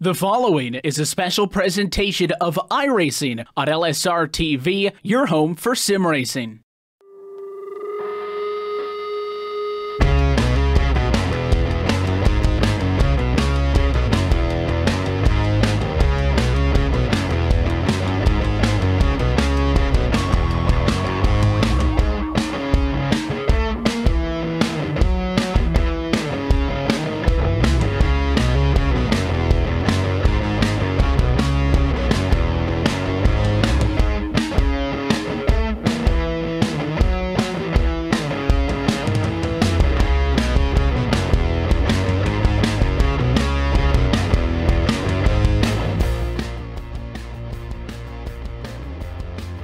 The following is a special presentation of iRacing on LSRTV, your home for sim racing.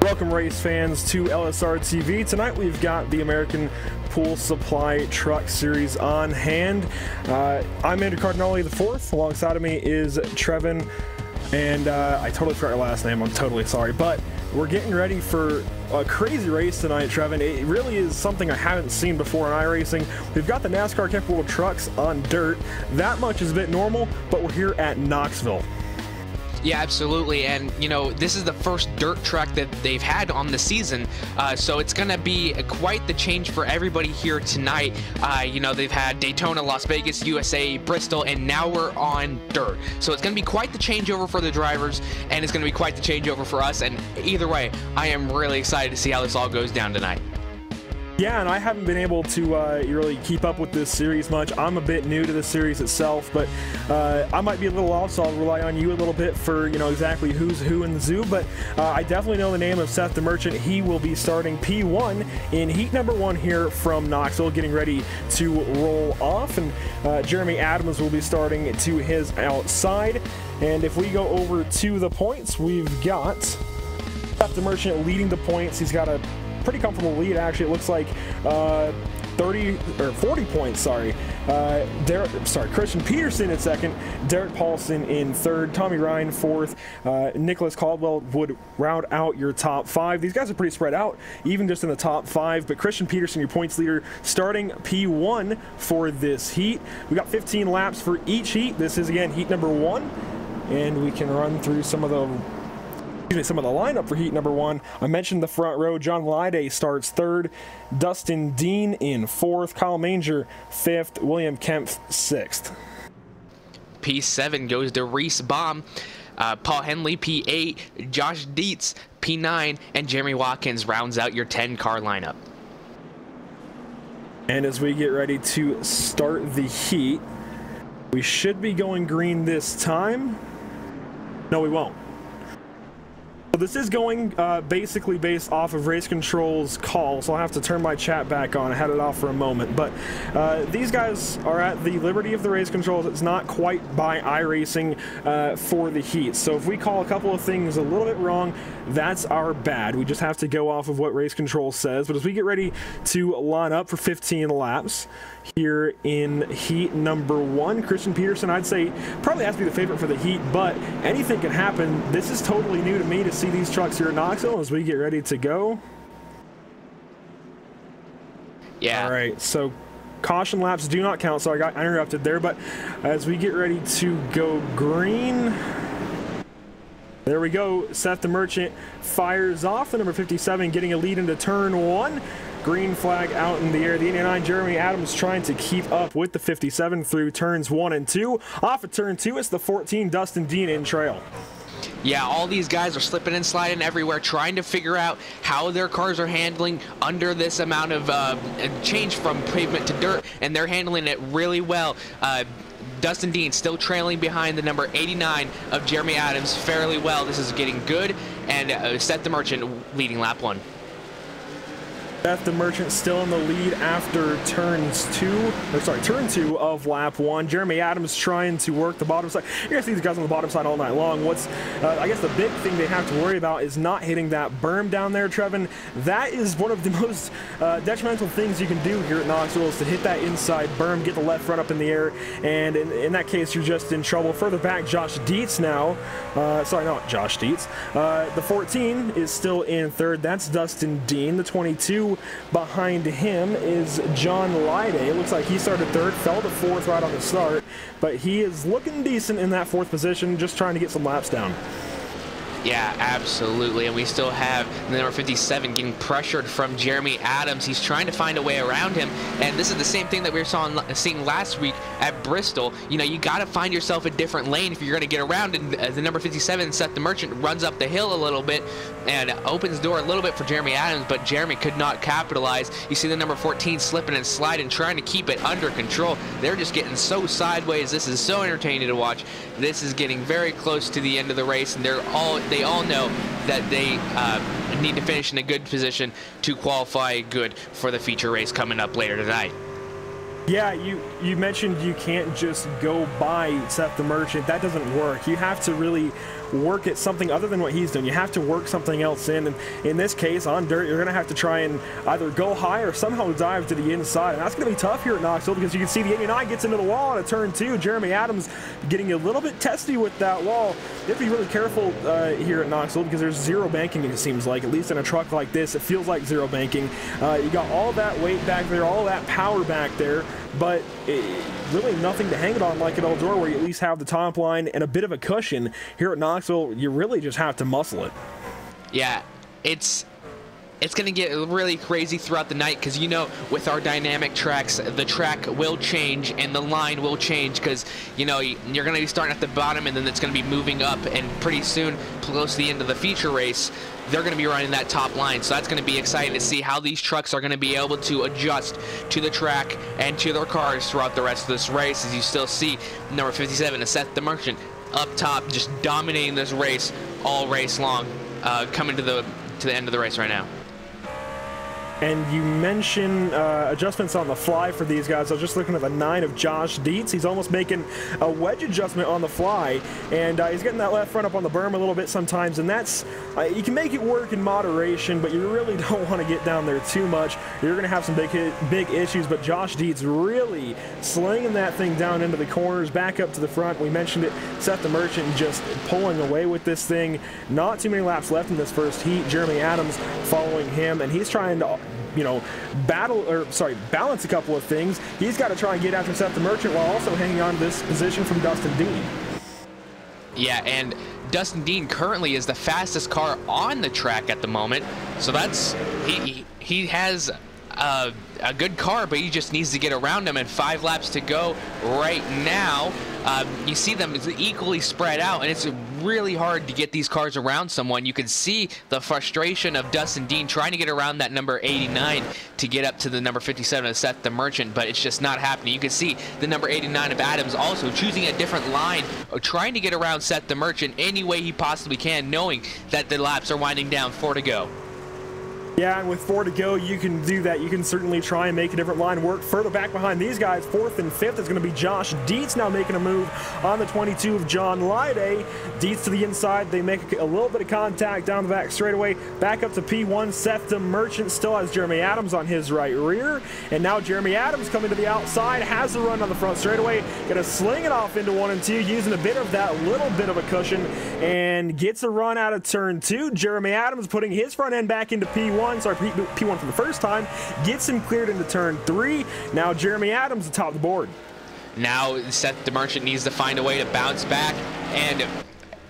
Welcome race fans to LSRTV. Tonight we've got the American Pool Supply Truck Series on hand. I'm Andrew Cardinale IV. Alongside of me is Trevin, and I totally forgot your last name. I'm totally sorry, but we're getting ready for a crazy race tonight, Trevin. It really is something I haven't seen before in iRacing. We've got the NASCAR capable trucks on dirt. That much is a bit normal, but we're here at Knoxville. Yeah, absolutely, and you know, this is the first dirt track that they've had on the season, so it's gonna be quite the change for everybody here tonight. You know, they've had Daytona, Las Vegas, USA, Bristol, and now we're on dirt, so it's gonna be quite the changeover for the drivers, and it's gonna be quite the changeover for us. And either way, I am really excited to see how this all goes down tonight. Yeah, and I haven't been able to really keep up with this series much. I'm a bit new to the series itself, but I might be a little off, so I'll rely on you a little bit for, you know, exactly who's who in the zoo. But I definitely know the name of Seth the Merchant. He will be starting P1 in heat number 1 here from Knoxville, getting ready to roll off. And Jeremy Adams will be starting to his outside. And if we go over to the points, we've got Seth the Merchant leading the points. He's got a pretty comfortable lead, actually. It looks like 40 points, sorry. Christian Peterson in second, Derek Paulson in third, Tommy Ryan fourth, Nicholas Caldwell would round out your top 5. These guys are pretty spread out, even just in the top 5, but Christian Peterson, your points leader, starting P1 for this heat. We got 15 laps for each heat. This is, again, heat number 1, and we can run through some of the lineup for heat number 1. I mentioned the front row. John Lyday starts 3rd, Dustin Dean in 4th, Kyle Manger 5th, William Kemp 6th. P7 goes to Reese Baum, Paul Henley P8, Josh Dietz P9, and Jeremy Watkins rounds out your 10-car lineup. And as we get ready to start the heat, we should be going green this time. No, we won't. So this is going basically based off of Race Control's call, so I'll have to turn my chat back on. I had it off for a moment, but these guys are at the liberty of the Race Controls. It's not quite by iRacing for the heat. So if we call a couple of things a little bit wrong, that's our bad. We just have to go off of what Race Control says. But as we get ready to line up for 15 laps here in heat number 1, Christian Peterson, I'd say, probably has to be the favorite for the heat, but anything can happen. This is totally new to me to see these trucks here at Knoxville as we get ready to go. Yeah. All right, so caution laps do not count, so I interrupted there, but as we get ready to go green, there we go. Seth the Merchant fires off, the number 57 getting a lead into turn 1. Green flag out in the air. The 89, Jeremy Adams, trying to keep up with the 57 through turns 1 and 2. Off of turn 2, it's the 14, Dustin Dean in trail. Yeah, all these guys are slipping and sliding everywhere, trying to figure out how their cars are handling under this amount of change from pavement to dirt, and they're handling it really well. Dustin Dean still trailing behind the number 89 of Jeremy Adams fairly well. This is getting good, and Seth the Merchant leading lap 1. Seth the Merchant still in the lead after turn 2 of lap 1. Jeremy Adams trying to work the bottom side. You're going to see these guys on the bottom side all night long. What's, I guess the big thing they have to worry about is not hitting that berm down there, Trevin. That is one of the most detrimental things you can do here at Knoxville, is to hit that inside berm, get the left front up in the air, and in that case, you're just in trouble. Further back, Josh Dietz now. Sorry, not Josh Dietz. The 14 is still in 3rd. That's Dustin Dean. The 22 2 behind him is John Lyde. It looks like he started 3rd, fell to 4th right on the start, but he is looking decent in that 4th position, just trying to get some laps down. Yeah, absolutely. And we still have the number 57 getting pressured from Jeremy Adams. He's trying to find a way around him. And this is the same thing that we were seeing last week at Bristol. You know, you got to find yourself a different lane if you're going to get around. And the number 57, Seth the Merchant, runs up the hill a little bit and opens the door a little bit for Jeremy Adams, but Jeremy could not capitalize. You see the number 14 slipping and sliding, trying to keep it under control. They're just getting so sideways. This is so entertaining to watch. This is getting very close to the end of the race, and they all know that they need to finish in a good position to qualify good for the feature race coming up later tonight. Yeah, you mentioned you can't just go by Seth the Merchant. That doesn't work. You have to really work at something other than what he's doing. You have to work something else in. And in this case, on dirt, you're going to have to try and either go high or somehow dive to the inside. And that's going to be tough here at Knoxville, because you can see the 89 gets into the wall on a turn 2. Jeremy Adams getting a little bit testy with that wall. You have to be really careful here at Knoxville, because there's zero banking, it seems like. At least in a truck like this, it feels like zero banking. You got all that weight back there, all that power back there, but really nothing to hang it on like at Eldora, where you at least have the top line and a bit of a cushion. Here at Knoxville, you really just have to muscle it. Yeah, it's going to get really crazy throughout the night, because, you know, with our dynamic tracks, the track will change and the line will change, because, you know, you're going to be starting at the bottom and then it's going to be moving up, and pretty soon, close to the end of the feature race, they're going to be running that top line. So that's going to be exciting to see how these trucks are going to be able to adjust to the track and to their cars throughout the rest of this race. As you still see number 57, Seth the Merchant, up top, just dominating this race all race long, coming to the end of the race right now. And you mentioned adjustments on the fly for these guys. I was just looking at the 9 of Josh Dietz. He's almost making a wedge adjustment on the fly, and he's getting that left front up on the berm a little bit sometimes, and that's you can make it work in moderation, but you really don't want to get down there too much. You're going to have some big issues, but Josh Dietz really slinging that thing down into the corners, back up to the front. We mentioned it, Seth the Merchant just pulling away with this thing. Not too many laps left in this first heat. Jeremy Adams following him, and he's trying to, you know, balance a couple of things. He's got to try and get after Seth the Merchant while also hanging on to this position from Dustin Dean. Yeah, and Dustin Dean currently is the fastest car on the track at the moment. So that's, he has a good car, but he just needs to get around him, and 5 laps to go right now. You see them equally spread out, and it's really hard to get these cars around someone. You can see the frustration of Dustin Dean trying to get around that number 89 to get up to the number 57 of Seth the Merchant, but it's just not happening. You can see the number 89 of Adams also choosing a different line, trying to get around Seth the Merchant any way he possibly can, knowing that the laps are winding down, 4 to go. Yeah, and with 4 to go, you can do that. You can certainly try and make a different line work. Further back behind these guys, 4th and 5th is going to be Josh Dietz now making a move on the 22 of John Lyde. Dietz to the inside. They make a little bit of contact down the back straightaway. Back up to P1. Seth the Merchant still has Jeremy Adams on his right rear. And now Jeremy Adams coming to the outside, has the run on the front straightaway. Going to sling it off into 1 and 2, using a bit of that little bit of a cushion, and gets a run out of turn 2. Jeremy Adams putting his front end back into P1. P1 for the first time, gets him cleared into turn 3. Now Jeremy Adams atop the board. Now Seth the Merchant needs to find a way to bounce back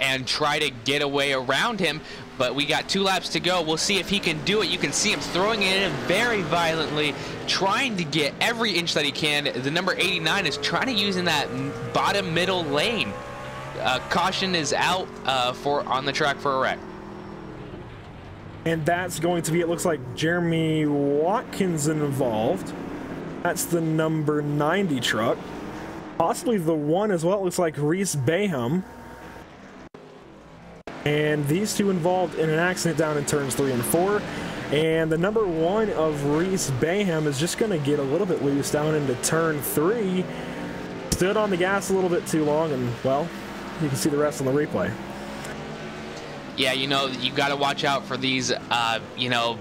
and try to get away around him, but we got 2 laps to go. We'll see if he can do it. You can see him throwing it in very violently, trying to get every inch that he can. The number 89 is trying to use in that bottom middle lane. Caution is out on the track for a wreck. And that's going to be, it looks like, Jeremy Watkins involved. That's the number 90 truck. Possibly the 1 as well. It looks like Reese Baham. And these 2 involved in an accident down in turns 3 and 4. And the number 1 of Reese Baham is just going to get a little bit loose down into turn 3. Stood on the gas a little bit too long, and, well, you can see the rest on the replay. Yeah, you know, you got to watch out for these, you know,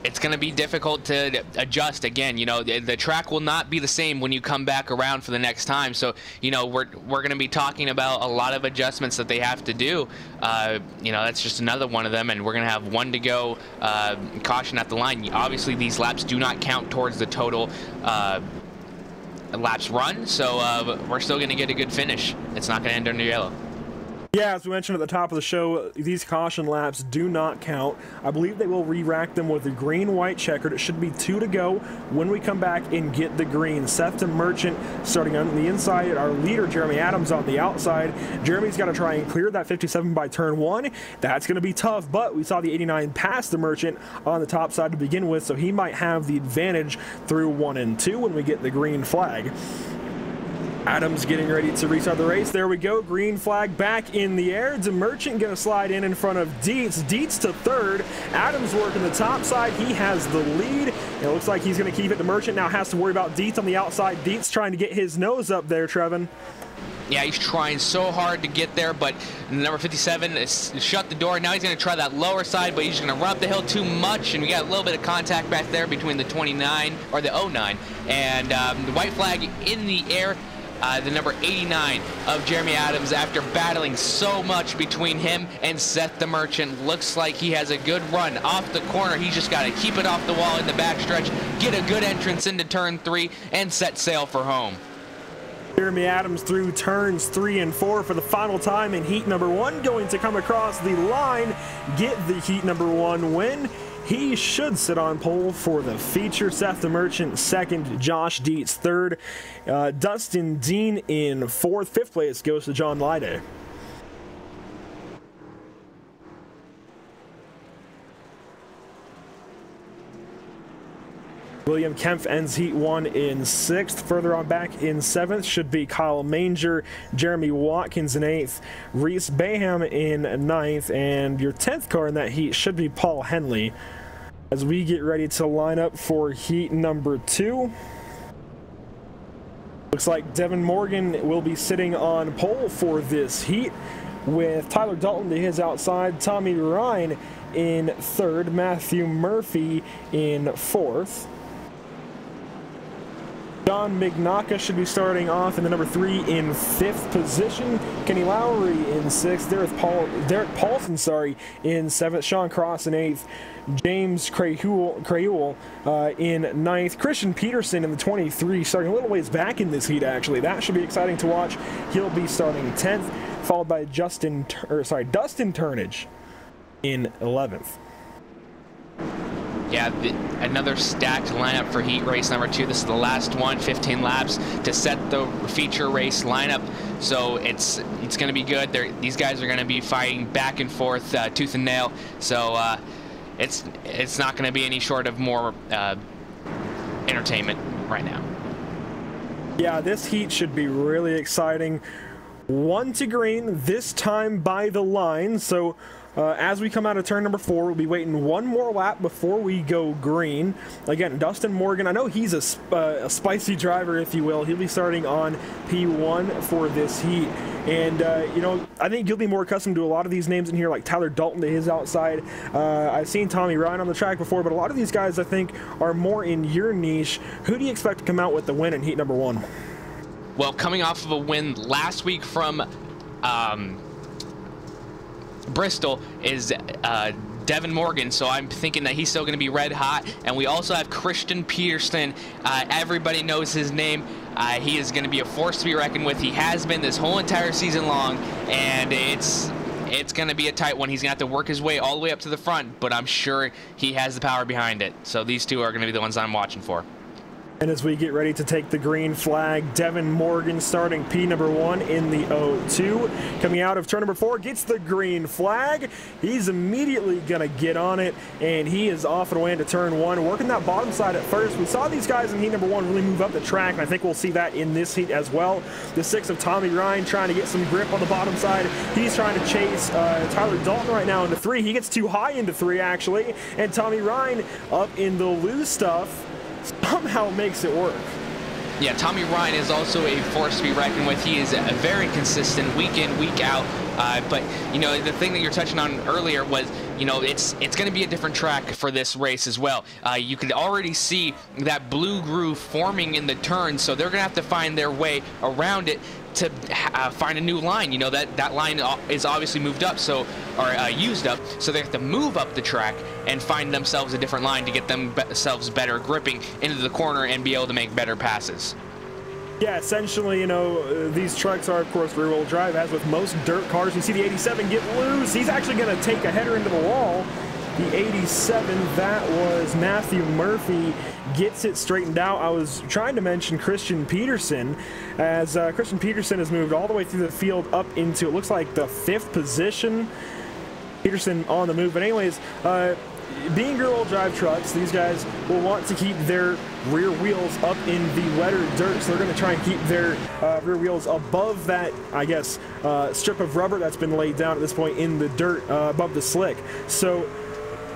it's going to be difficult to adjust again. You know, the track will not be the same when you come back around for the next time. So, you know, we're going to be talking about a lot of adjustments that they have to do. You know, that's just another one of them, and we're going to have one to go. Caution at the line. Obviously, these laps do not count towards the total laps run, so we're still going to get a good finish. It's not going to end under yellow. Yeah, as we mentioned at the top of the show, these caution laps do not count. I believe they will re-rack them with the green-white checkered. It should be 2 to go when we come back and get the green. Seth and Merchant starting on the inside. Our leader, Jeremy Adams, on the outside. Jeremy's got to try and clear that 57 by turn 1. That's going to be tough, but we saw the 89 pass the Merchant on the top side to begin with, so he might have the advantage through 1 and 2 when we get the green flag. Adams getting ready to restart the race. There we go. Green flag back in the air. Merchant going to slide in front of Dietz. Dietz to third. Adams working the top side. He has the lead. It looks like he's going to keep it. The Merchant now has to worry about Dietz on the outside. Dietz trying to get his nose up there, Trevin. Yeah, he's trying so hard to get there, but number 57 is shut the door. Now he's going to try that lower side, but he's going to run up the hill too much, and we got a little bit of contact back there between the 29 or the 09 and the white flag in the air. The number 89 of Jeremy Adams, after battling so much between him and Seth the Merchant, looks like he has a good run off the corner. He's just got to keep it off the wall in the backstretch, get a good entrance into turn 3, and set sail for home. Jeremy Adams through turns 3 and 4 for the final time in heat number 1, going to come across the line, get the heat number 1 win. He should sit on pole for the feature. Seth the Merchant second, Josh Dietz third, Dustin Dean in fourth. Fifth place goes to John Lyday. William Kempf ends heat 1 in 6th. Further on back in 7th should be Kyle Manger, Jeremy Watkins in 8th, Reese Baham in 9th, and your 10th car in that heat should be Paul Henley. As we get ready to line up for heat number 2. Looks like Devin Morgan will be sitting on pole for this heat, with Tyler Dalton to his outside, Tommy Ryan in 3rd, Matthew Murphy in 4th. John Mignacca should be starting off in the number 3 in 5th position. Kenny Lowry in 6th. Derek Paulson, in 7th. Sean Cross in 8th. James Crayule in 9th. Christian Peterson in the 23, starting a little ways back in this heat, actually. That should be exciting to watch. He'll be starting 10th, followed by Dustin Turnage in 11th. Yeah, another stacked lineup for heat race number 2. This is the last one, 15 laps to set the feature race lineup. So it's going to be good. These guys are going to be fighting back and forth, tooth and nail. So it's not going to be any short of more entertainment right now. Yeah, this heat should be really exciting. 1 to green, this time by the line. So as we come out of turn number 4, we'll be waiting 1 more lap before we go green. Again, Dustin Morgan, I know he's a spicy driver, if you will. He'll be starting on P1 for this heat. And, you know, I think you'll be more accustomed to a lot of these names in here, like Tyler Dalton to his outside. I've seen Tommy Ryan on the track before, but a lot of these guys, I think, are more in your niche. Who do you expect to come out with the win in heat number 1? Well, coming off of a win last week from Bristol is Devin Morgan, so I'm thinking that he's still going to be red hot. And we also have Christian Peterson. Everybody knows his name. He is going to be a force to be reckoned with. He has been this whole entire season long, and it's going to be a tight one. He's going to have to work his way all the way up to the front, but I'm sure he has the power behind it. So these two are going to be the ones I'm watching for. And as we get ready to take the green flag, Devin Morgan starting P number 1 in the 02. Coming out of turn number 4, gets the green flag. He's immediately going to get on it, and he is off and away into turn 1, working that bottom side at first. We saw these guys in heat number 1 really move up the track, and I think we'll see that in this heat as well. The 6 of Tommy Ryan trying to get some grip on the bottom side. He's trying to chase Tyler Dalton right now into 3. He gets too high into 3, actually, and Tommy Ryan up in the loose stuff somehow makes it work. Yeah, Tommy Ryan is also a force to be reckoned with. He is very consistent week in, week out. But, you know, the thing that you're touching on earlier was you know, it's going to be a different track for this race as well. You can already see that blue groove forming in the turn, so they're going to have to find their way around it to find a new line. You know, that line is obviously moved up, so used up, so they have to move up the track and find themselves a different line to get themselves better gripping into the corner and be able to make better passes. Yeah, essentially, you know, these trucks are, of course, rear-wheel drive, as with most dirt cars. You see the 87 get loose. He's actually going to take a header into the wall. The 87, that was Matthew Murphy, gets it straightened out. I was trying to mention Christian Peterson, as Christian Peterson has moved all the way through the field up into, it looks like, the 5th position. Peterson on the move. But anyways, being rear-wheel drive trucks, these guys will want to keep their rear wheels up in the wetter dirt, so they're going to try and keep their rear wheels above that, I guess, strip of rubber that's been laid down at this point in the dirt above the slick. So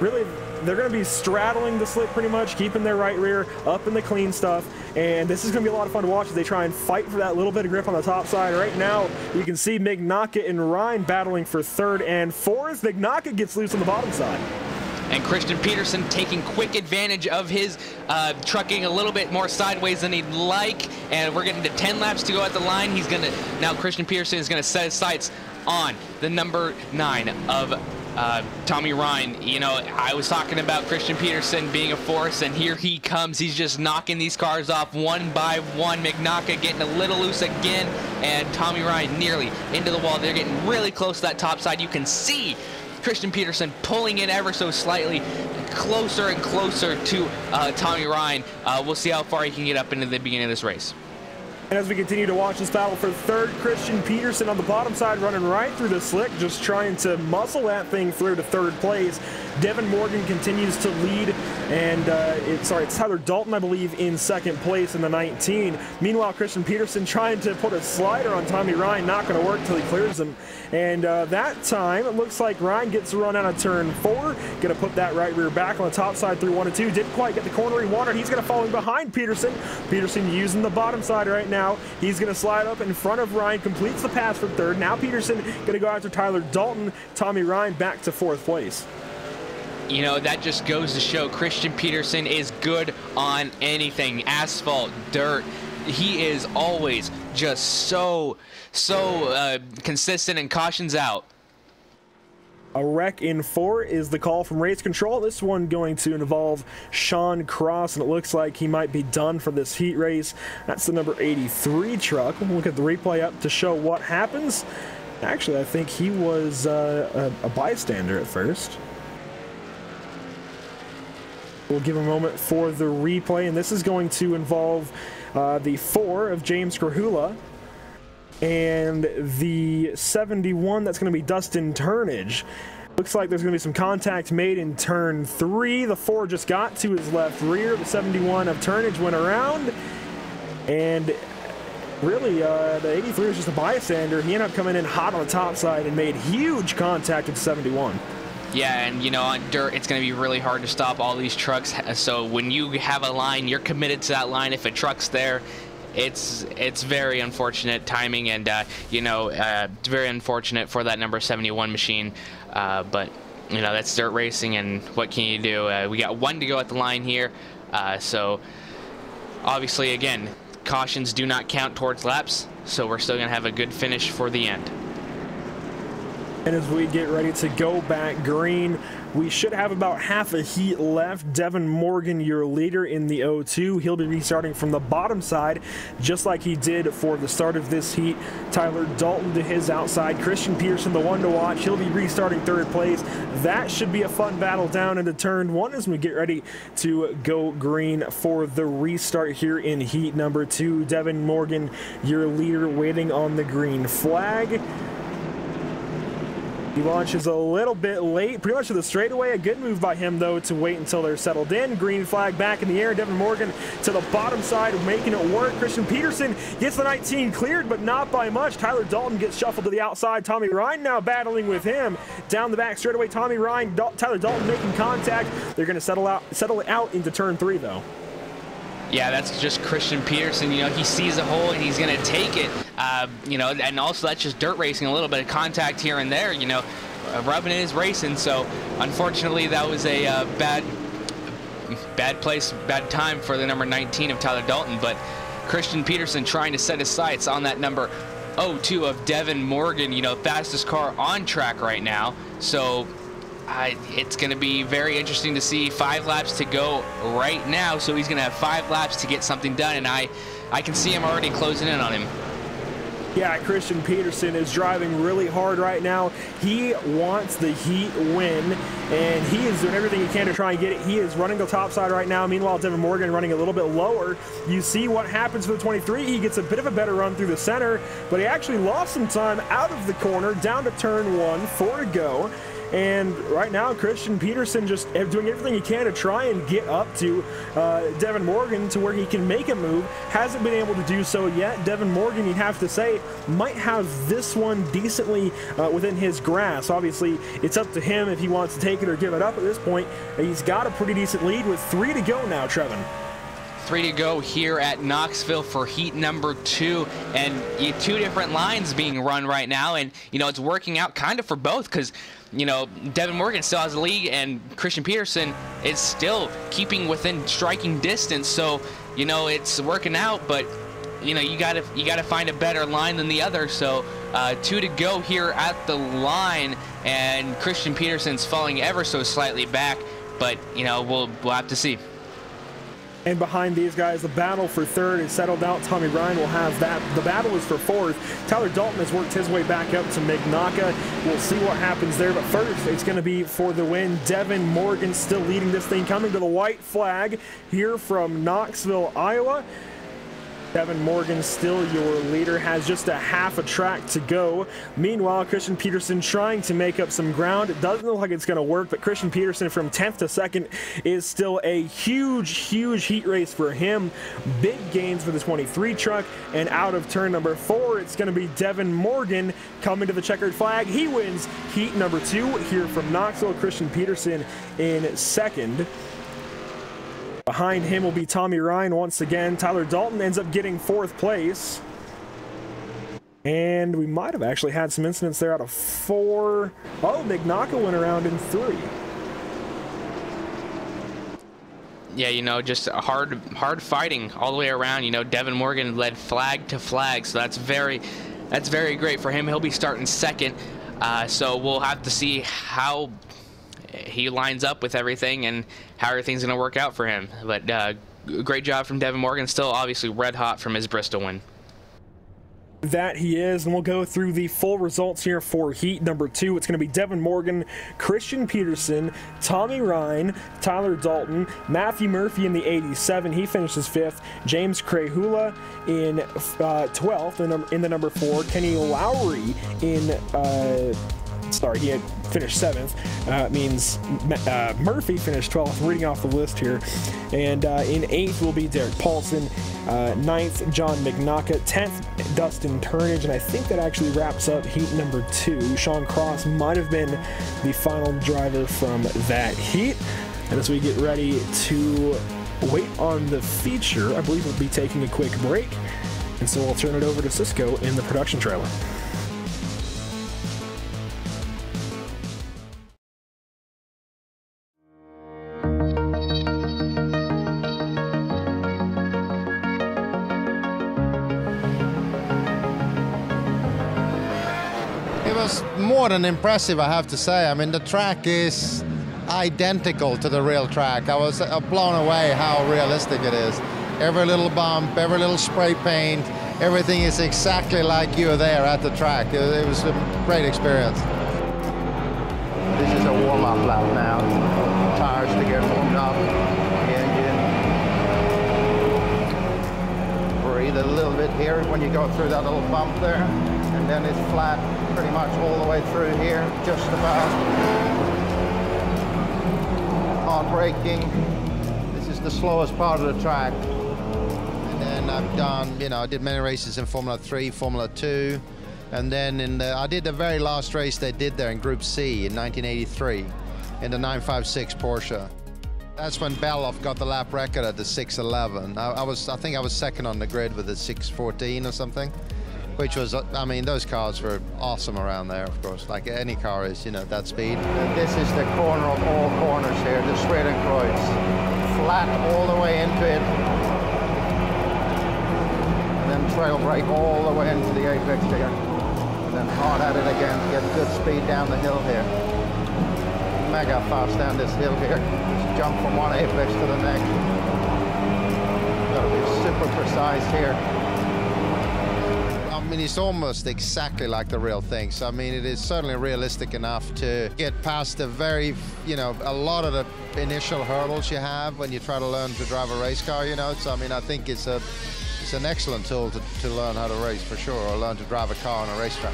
really, they're going to be straddling the slick pretty much, keeping their right rear up in the clean stuff, and this is going to be a lot of fun to watch as they try and fight for that little bit of grip on the top side. Right now, you can see McNaughton and Ryan battling for 3rd and 4th. McNaughton gets loose on the bottom side. And Christian Peterson taking quick advantage of his trucking a little bit more sideways than he'd like. And we're getting to 10 laps to go at the line. He's going to, now Christian Peterson is going to set his sights on the number 9 of Tommy Ryan. You know, I was talking about Christian Peterson being a force, and here he comes. He's just knocking these cars off one by one. McNaughton getting a little loose again, and Tommy Ryan nearly into the wall. They're getting really close to that top side. You can see Christian Peterson pulling it ever so slightly closer and closer to Tommy Ryan. We'll see how far he can get up into the beginning of this race. And as we continue to watch this battle for 3rd, Christian Peterson on the bottom side running right through the slick, just trying to muscle that thing through to 3rd place. Devin Morgan continues to lead, and it's Tyler Dalton, I believe, in 2nd place in the 19. Meanwhile, Christian Peterson trying to put a slider on Tommy Ryan, not going to work till he clears him. And that time, it looks like Ryan gets a run out of turn 4, going to put that right rear back on the top side through 1 and 2. Didn't quite get the corner he wanted. He's going to fall in behind Peterson. Peterson using the bottom side right now. He's going to slide up in front of Ryan, completes the pass for 3rd. Now Peterson going to go after Tyler Dalton. Tommy Ryan back to 4th place. You know, that just goes to show Christian Peterson is good on anything. Asphalt, dirt. He is always just so consistent and cautions out. A wreck in 4 is the call from race control. This one going to involve Sean Cross, and it looks like he might be done for this heat race. That's the number 83 truck. We'll look at the replay up to show what happens. Actually, I think he was a bystander at first. We'll give a moment for the replay, and this is going to involve the 4 of James Krahula and the 71, that's going to be Dustin Turnage. Looks like there's going to be some contact made in turn 3. The 4 just got to his left rear. The 71 of Turnage went around, and really the 83 was just a bystander. He ended up coming in hot on the top side and made huge contact with 71. Yeah, and you know, on dirt, it's going to be really hard to stop all these trucks. So when you have a line, you're committed to that line. If a truck's there, it's very unfortunate timing, and you know, it's very unfortunate for that number 71 machine. But you know, that's dirt racing, and what can you do? We got 1 to go at the line here, so obviously, again, cautions do not count towards laps, so we're still going to have a good finish for the end. And as we get ready to go back green, we should have about half a heat left. Devin Morgan, your leader in the 0-2. He'll be restarting from the bottom side, just like he did for the start of this heat. Tyler Dalton to his outside. Christian Peterson, the 1 to watch. He'll be restarting 3rd place. That should be a fun battle down into turn 1 as we get ready to go green for the restart here in heat number 2. Devin Morgan, your leader, waiting on the green flag. He launches a little bit late, pretty much to the straightaway. A good move by him, though, to wait until they're settled in. Green flag back in the air. Devin Morgan to the bottom side, making it work. Christian Peterson gets the 19 cleared, but not by much. Tyler Dalton gets shuffled to the outside. Tommy Ryan now battling with him. Down the back straightaway, Tommy Ryan, Tyler Dalton making contact. They're going to settle it out into turn 3, though. Yeah, that's just Christian Peterson. You know, he sees a hole and he's going to take it. You know, and also that's just dirt racing, a little bit of contact here and there. You know, rubbing his racing. So unfortunately, that was a bad time for the number 19 of Tyler Dalton. But Christian Peterson trying to set his sights on that number 02 of Devin Morgan, fastest car on track right now. So it's going to be very interesting to see. 5 laps to go right now, so he's going to have 5 laps to get something done, and I can see him already closing in on him. Yeah, Christian Peterson is driving really hard right now. He wants the heat win, and he is doing everything he can to try and get it. He is running the top side right now. Meanwhile, Devin Morgan running a little bit lower. You see what happens for the 23. He gets a bit of a better run through the center, but he actually lost some time out of the corner, down to turn 1, 4 to go. And right now, Christian Peterson just doing everything he can to try and get up to Devin Morgan to where he can make a move. Hasn't been able to do so yet. Devin Morgan, you'd have to say, might have this one decently within his grasp. Obviously, it's up to him if he wants to take it or give it up at this point. He's got a pretty decent lead with 3 to go now, Trevin. 3 to go here at Knoxville for heat number 2, and 2 different lines being run right now, and it's working out kind of for both, because Devin Morgan still has the lead, and Christian Peterson is still keeping within striking distance. So it's working out, but you gotta find a better line than the other. So 2 to go here at the line, and Christian Peterson's falling ever so slightly back, but we'll have to see. And behind these guys, the battle for 3rd is settled out. Tommy Ryan will have that. The battle is for 4th. Tyler Dalton has worked his way back up to Mignaka. We'll see what happens there. But first, it's going to be for the win. Devin Morgan still leading this thing, coming to the white flag here from Knoxville, Iowa. Devin Morgan, still your leader, has just a half a track to go. Meanwhile, Christian Peterson trying to make up some ground. It doesn't look like it's going to work, but Christian Peterson from 10th to 2nd is still a huge heat race for him. Big gains for the 23 truck, and out of turn number 4, it's going to be Devin Morgan coming to the checkered flag. He wins heat number 2 here from Knoxville. Christian Peterson in 2nd. Behind him will be Tommy Ryan once again. Tyler Dalton ends up getting 4th place. And we might have actually had some incidents there out of 4. Oh, Mignaka went around in 3. Yeah, just hard fighting all the way around. Devin Morgan led flag to flag, so that's very great for him. He'll be starting 2nd. So we'll have to see how he lines up with everything and how everything's going to work out for him. But great job from Devin Morgan, still obviously red hot from his Bristol win. That he is, and we'll go through the full results here for heat number 2. It's going to be Devin Morgan, Christian Peterson, Tommy Ryan, Tyler Dalton, Matthew Murphy in the 87. He finishes 5th. James Crahula in 12th in the number 4. Kenny Lowry in he had finished 7th. Means Murphy finished 12th, reading off the list here. And in 8th will be Derek Paulson. 9th, John Mignaka. 10th, Dustin Turnage. And I think that actually wraps up heat number 2. Sean Cross might have been the final driver from that heat. And as we get ready to wait on the feature, I believe we'll be taking a quick break. And so we'll turn it over to Cisco in the production trailer. More than impressive, I have to say. I mean, the track is identical to the real track. I was blown away how realistic it is. Every little bump, every little spray paint, everything is exactly like you were there at the track. It was a great experience. This is a warm-up lap now. Tires to get warmed up. The engine. Breathe a little bit here when you go through that little bump there. And then it's flat pretty much all the way through here, just about. Hard braking. This is the slowest part of the track. And then I've done, I did many races in Formula 3, Formula 2. And then I did the very last race they did there in Group C in 1983 in the 956 Porsche. That's when Beloff got the lap record at the 6:11. I think I was second on the grid with the 6:14 or something. which was, I mean, those cars were awesome around there, of course, like any car is, you know, that speed. This is the corner of all corners here, the Schwedenkreuz. Flat all the way into it. And then trail brake all the way into the apex here. And then hard at it again, get good speed down the hill here. Mega fast down this hill here. Just jump from one apex to the next. Gotta be super precise here. I mean, it's almost exactly like the real thing. So, I mean, it is certainly realistic enough to get past the very, you know, a lot of the initial hurdles you have when you try to learn to drive a race car, you know. So, I mean, I think it's an excellent tool to learn how to race for sure, or learn to drive a car on a racetrack.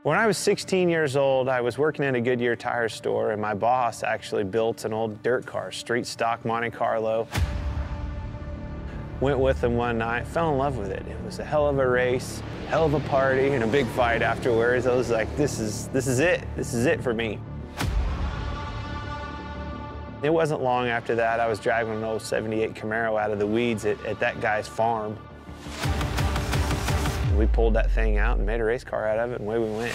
When I was 16 years old, I was working in a Goodyear tire store, and my boss actually built an old dirt car, street stock Monte Carlo. Went with him one night, fell in love with it. It was a hell of a race, hell of a party, and a big fight afterwards. I was like, this is it. This is it for me. It wasn't long after that, I was driving an old 78 Camaro out of the weeds at that guy's farm. We pulled that thing out and made a race car out of it, and away we went.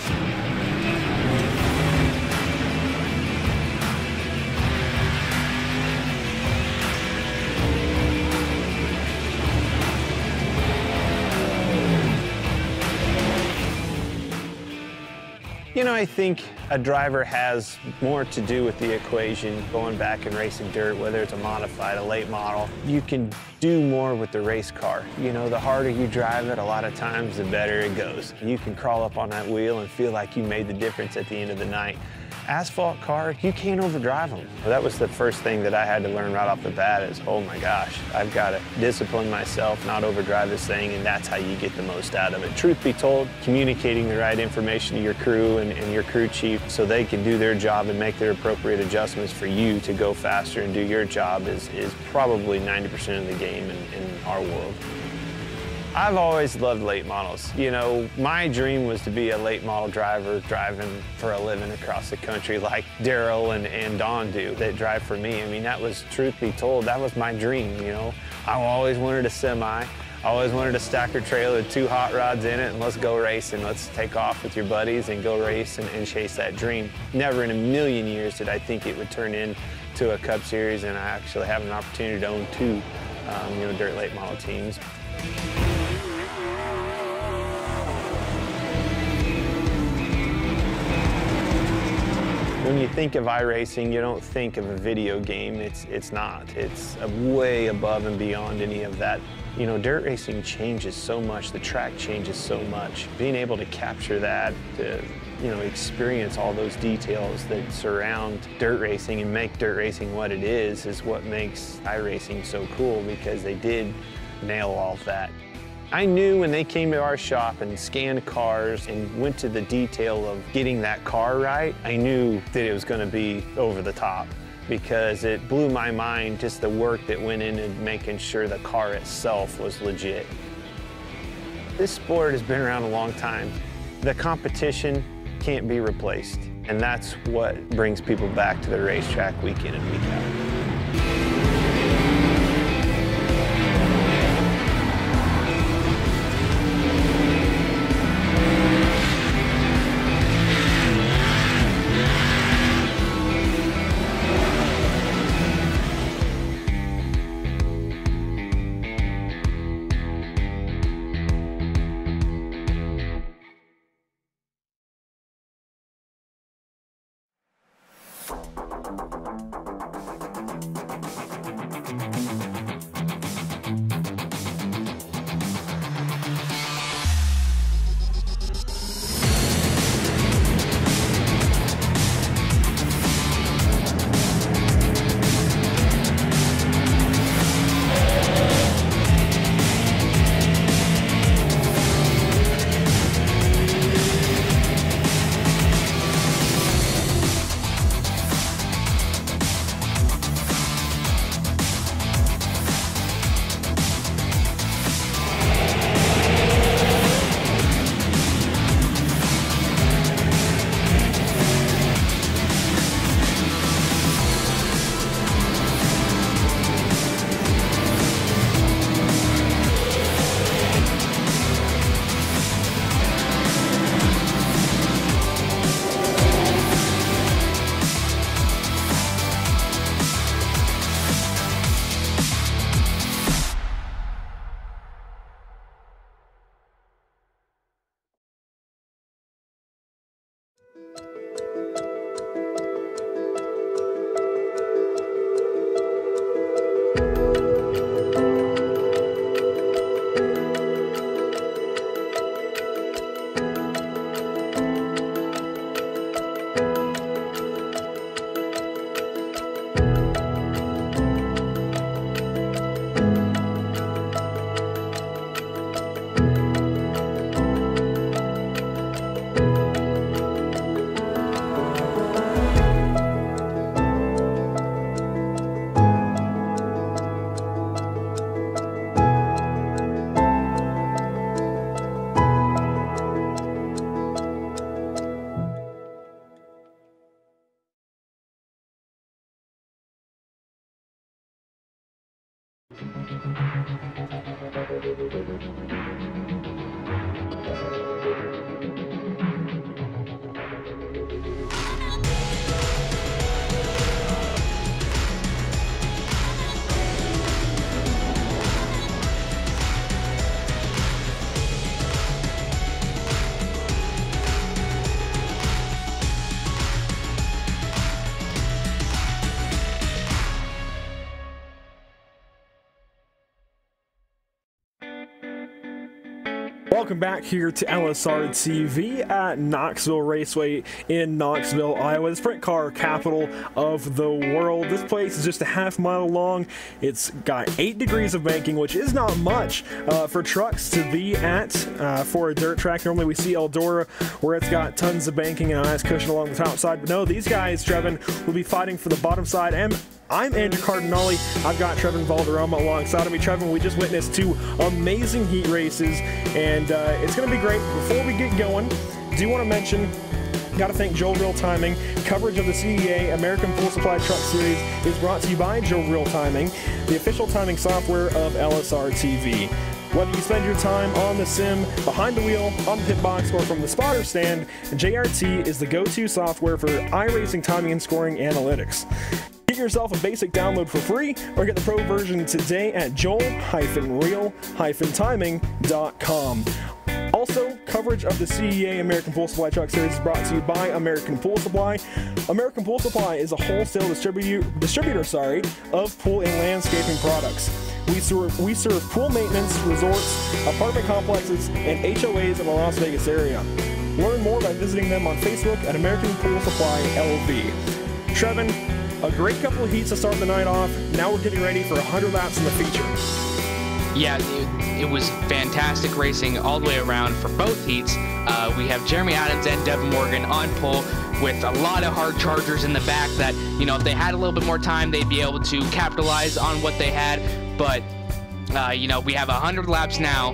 You know, I think a driver has more to do with the equation going back and racing dirt, whether it's a modified, a late model. You can do more with the race car. You know, the harder you drive it, a lot of times, the better it goes. You can crawl up on that wheel and feel like you made the difference at the end of the night. Asphalt car, you can't overdrive them. Well, that was the first thing that I had to learn right off the bat is, oh my gosh, I've got to discipline myself, not overdrive this thing, and that's how you get the most out of it. Truth be told, communicating the right information to your crew and your crew chief so they can do their job and make their appropriate adjustments for you to go faster and do your job is probably 90% of the game in our world. I've always loved late models. You know, my dream was to be a late model driver driving for a living across the country like Daryl and Don do that drive for me. I mean, that was, truth be told, that was my dream, you know. I always wanted a semi. I always wanted a stacker trailer with 2 hot rods in it, and let's go racing. Let's take off with your buddies and go race and chase that dream. Never in a million years did I think it would turn into a Cup Series, and I actually have an opportunity to own 2 you know, dirt late model teams. When you think of iRacing, you don't think of a video game. It's not. It's way above and beyond any of that. You know, dirt racing changes so much. The track changes so much. Being able to capture that, to, you know, experience all those details that surround dirt racing and make dirt racing what it is what makes iRacing so cool, because they did nail all of that. I knew when they came to our shop and scanned cars and went to the detail of getting that car right, I knew that it was going to be over the top, because it blew my mind just the work that went into making sure the car itself was legit. This sport has been around a long time. The competition can't be replaced, and that's what brings people back to the racetrack week in and week out. Welcome back here to LSRTV at Knoxville Raceway in Knoxville, Iowa, the sprint car capital of the world. This place is just a half-mile long. It's got 8 degrees of banking, which is not much for trucks to be at for a dirt track. Normally we see Eldora where it's got tons of banking and a nice cushion along the top side. But no, these guys, Trevin, will be fighting for the bottom side. And I'm Andrew Cardinale. I've got Trevin Valderrama alongside of me. Trevin, we just witnessed 2 amazing heat races, and it's going to be great. Before we get going, do want to mention, got to thank Joe Real Timing. Coverage of the CEA American Full Supply Truck Series is brought to you by Joe Real Timing, the official timing software of LSRTV. Whether you spend your time on the sim, behind the wheel, on the pit box, or from the spotter stand, JRT is the go-to software for iRacing timing and scoring analytics. Get yourself a basic download for free, or get the pro version today at joel-real-timing.com. Also, coverage of the CEA American Pool Supply Truck Series is brought to you by American Pool Supply. American Pool Supply is a wholesale distributor of pool and landscaping products. We serve pool maintenance, resorts, apartment complexes, and HOAs in the Las Vegas area. Learn more by visiting them on Facebook at American Pool Supply LV. Trevin, a great couple of heats to start the night off. Now we're getting ready for 100 laps in the feature. Yeah, it was fantastic racing all the way around for both heats. We have Jeremy Adams and Devin Morgan on pole with a lot of hard chargers in the back that, you know, if they had a little bit more time, they'd be able to capitalize on what they had. But, you know, we have 100 laps now.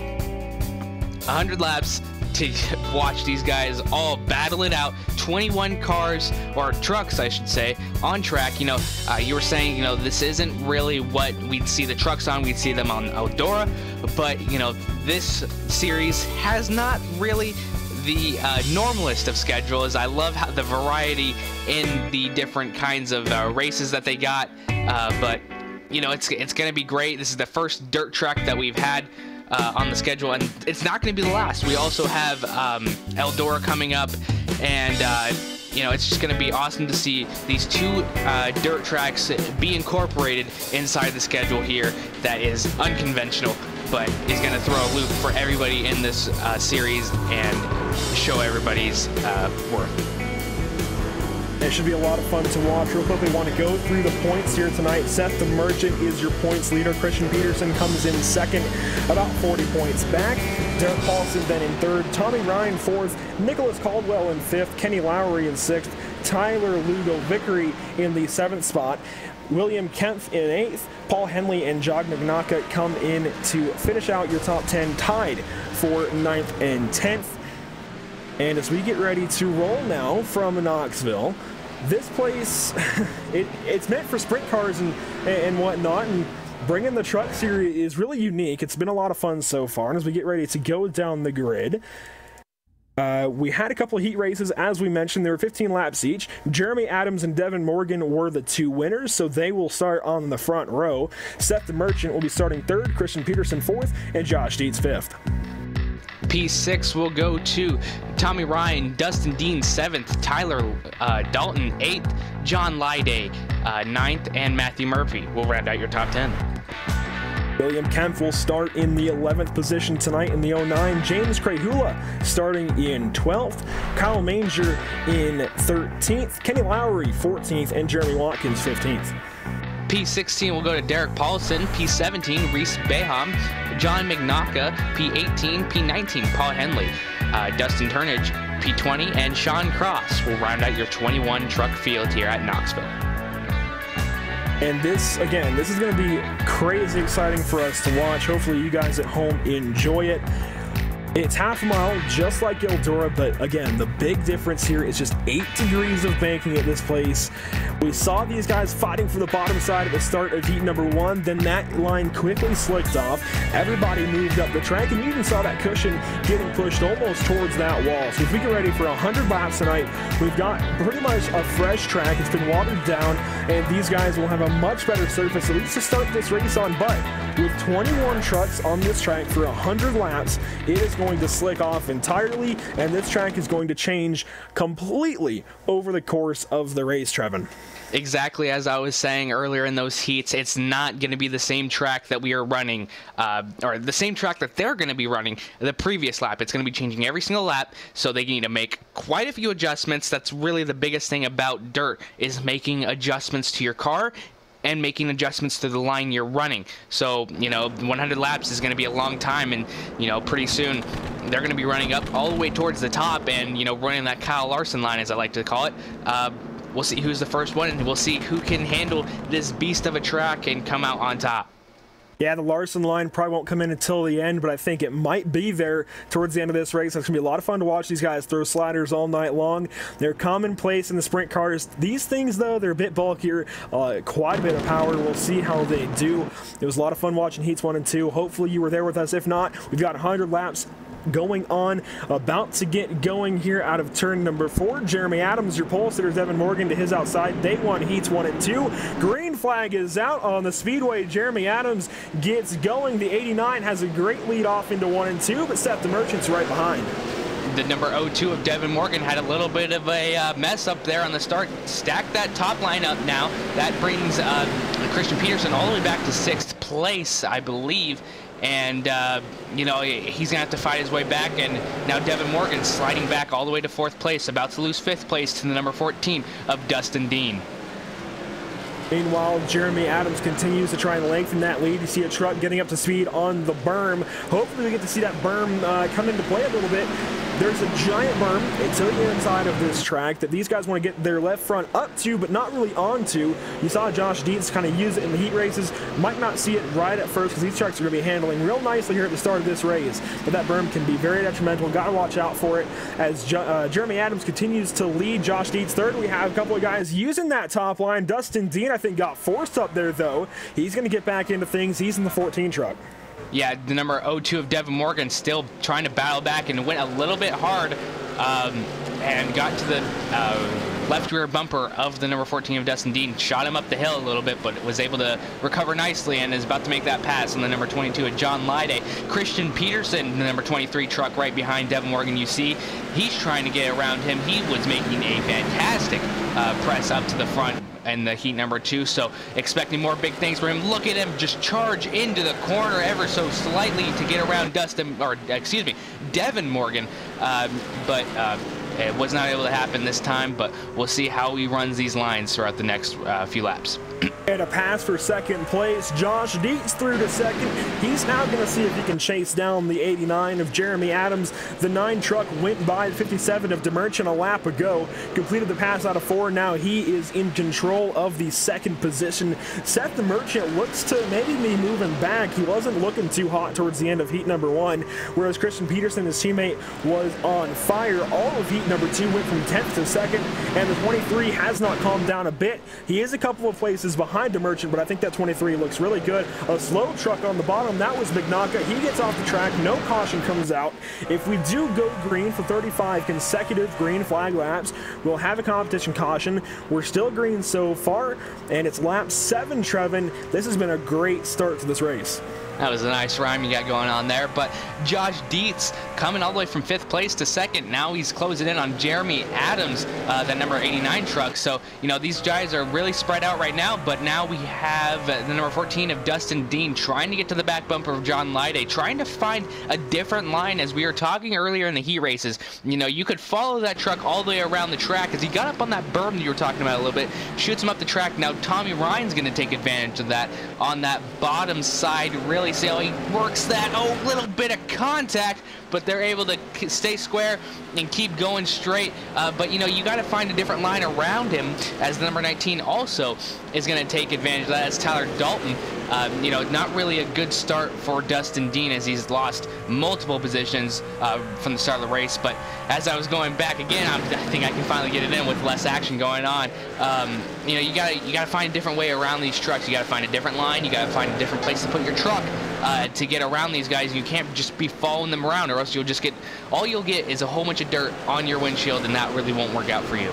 100 laps to watch these guys all battle it out. 21 cars, or trucks I should say, on track. You know, you were saying, you know, this isn't really what we'd see the trucks on. We'd see them on Eldora, but, you know, this series has not really the normalist of schedules. I love how the variety in the different kinds of races that they got, but, you know, it's going to be great. This is the first dirt track that we've had on the schedule, and it's not going to be the last. We also have Eldora coming up, and you know, it's just going to be awesome to see these 2 dirt tracks be incorporated inside the schedule here. That is unconventional, but is going to throw a loop for everybody in this series and show everybody's worth. It should be a lot of fun to watch. Real quickly, want to go through the points here tonight. Seth the Merchant is your points leader. Christian Peterson comes in second, about 40 points back. Derek Paulson then in third. Tommy Ryan fourth. Nicholas Caldwell in fifth. Kenny Lowry in sixth. Tyler Lugo Vickery in the 7th spot. William Kempf in 8th. Paul Henley and Jog Nagnaka come in to finish out your top 10, tied for 9th and 10th. And as we get ready to roll now from Knoxville, this place, it's meant for sprint cars and whatnot, and bringing the truck series is really unique. It's been a lot of fun so far, and as we get ready to go down the grid, we had a couple of heat races. As we mentioned, there were 15 laps each. Jeremy Adams and Devin Morgan were the 2 winners, so they will start on the front row. Seth the Merchant will be starting 3rd, Christian Peterson 4th, and Josh Dietz 5th. P6 will go to Tommy Ryan, Dustin Dean 7th, Tyler Dalton 8th, John Lyday 9th, and Matthew Murphy will round out your top 10. William Kempf will start in the 11th position tonight in the 09. James Crahula starting in 12th. Kyle Manger in 13th. Kenny Lowry 14th, and Jeremy Watkins 15th. P16 will go to Derek Paulson, P17 Reese Beham, John McNaka, P18, P19 Paul Henley, Dustin Turnage, P20, and Sean Cross will round out your 21 truck field here at Knoxville. And this is going to be crazy exciting for us to watch. Hopefully you guys at home enjoy it. It's half a mile, just like Eldora, but again, the big difference here is just 8 degrees of banking at this place. We saw these guys fighting for the bottom side at the start of heat number 1, then that line quickly slicked off. Everybody moved up the track, and you even saw that cushion getting pushed almost towards that wall. So if we get ready for 100 laps tonight, we've got pretty much a fresh track. It's been watered down, and these guys will have a much better surface, at least to start this race on. But with 21 trucks on this track for 100 laps, it is going to slick off entirely, and this track is going to change completely over the course of the race, Trevin. Exactly as I was saying earlier in those heats, it's not going to be the same track that we are running, or the same track that they're going to be running the previous lap. It's going to be changing every single lap, so they need to make quite a few adjustments. That's really the biggest thing about dirt, is making adjustments to your car and making adjustments to the line you're running. So, 100 laps is going to be a long time, and, pretty soon they're going to be running up all the way towards the top and, running that Kyle Larson line, as I like to call it. We'll see who's the first one, and we'll see who can handle this beast of a track and come out on top. Yeah, the Larson line probably won't come in until the end, but I think it might be there towards the end of this race. It's going to be a lot of fun to watch these guys throw sliders all night long. They're commonplace in the sprint cars. These things, though, they're a bit bulkier, quite a bit of power. We'll see how they do. It was a lot of fun watching heats 1 and 2. Hopefully you were there with us. If not, we've got 100 laps going on, about to get going here out of turn number 4. Jeremy Adams, your pole sitter, Devin Morgan to his outside. They won heats 1 and 2. Green flag is out on the speedway. Jeremy Adams gets going. The 89 has a great lead off into 1 and 2, but Seth the Merchant's right behind. The number 02 of Devin Morgan had a little bit of a mess up there on the start. Stack that top line up now. That brings Christian Peterson all the way back to 6th place, I believe. And, he's going to have to fight his way back. And now Devin Morgan sliding back all the way to 4th place, about to lose 5th place to the number 14 of Dustin Dean. Meanwhile, Jeremy Adams continues to try and lengthen that lead. You see a truck getting up to speed on the berm. Hopefully we get to see that berm come into play a little bit. There's a giant berm to the inside of this track that these guys want to get their left front up to, but not really onto. You saw Josh Dietz kind of use it in the heat races. Might not see it right at first because these trucks are going to be handling real nicely here at the start of this race. But that berm can be very detrimental. Got to watch out for it as Jeremy Adams continues to lead Josh Dietz third. We have a couple of guys using that top line. Dustin Dean, I think, got forced up there, though. He's going to get back into things. He's in the 14 truck. Yeah, the number 02 of Devin Morgan still trying to battle back and went a little bit hard and got to the left rear bumper of the number 14 of Dustin Dean. Shot him up the hill a little bit, but was able to recover nicely and is about to make that pass on the number 22 of John Lyday. Christian Peterson, the number 23 truck right behind Devin Morgan, you see. He's trying to get around him. He was making a fantastic press up to the front in the heat number 2, so expecting more big things for him. Look at him just charge into the corner ever so slightly to get around Devin Morgan, but it was not able to happen this time, but we'll see how he runs these lines throughout the next few laps. And a pass for 2nd place. Josh Dietz through to 2nd. He's now going to see if he can chase down the 89 of Jeremy Adams. The 9 truck went by the 57 of DeMerchant a lap ago. Completed the pass out of 4. Now he is in control of the 2nd position. Seth the Merchant looks to maybe be moving back. He wasn't looking too hot towards the end of heat number 1, whereas Christian Peterson, his teammate, was on fire. All of heat number 2 went from 10th to 2nd, and the 23 has not calmed down a bit. He is a couple of places behind DeMerchant, but I think that 23 looks really good. A slow truck on the bottom, that was McNaughton. He gets off the track, no caution comes out. If we do go green for 35 consecutive green flag laps, we'll have a competition caution. We're still green so far, and it's lap 7, Trevin. This has been a great start to this race. That was a nice rhyme you got going on there. But Josh Dietz coming all the way from 5th place to 2nd. Now he's closing in on Jeremy Adams, the number 89 truck. So, these guys are really spread out right now. But now we have the number 14 of Dustin Dean trying to get to the back bumper of John Lyday, trying to find a different line. As we were talking earlier in the heat races, you could follow that truck all the way around the track. As he got up on that berm that you were talking about a little bit, shoots him up the track. Now Tommy Ryan's going to take advantage of that on that bottom side, really. So he works that little bit of contact, but they're able to stay square and keep going straight. But, you know, you got to find a different line around him, as the number 19 also is going to take advantage of that. As Tyler Dalton, you know, not really a good start for Dustin Dean, as he's lost multiple positions from the start of the race. But as I was going back again, I think I can finally get it in with less action going on. You know, you gotta find a different way around these trucks. You gotta find a different line. You gotta find a different place to put your truck to get around these guys. You can't just be following them around, or else you'll just get, all you'll get is a whole bunch of dirt on your windshield, and that really won't work out for you.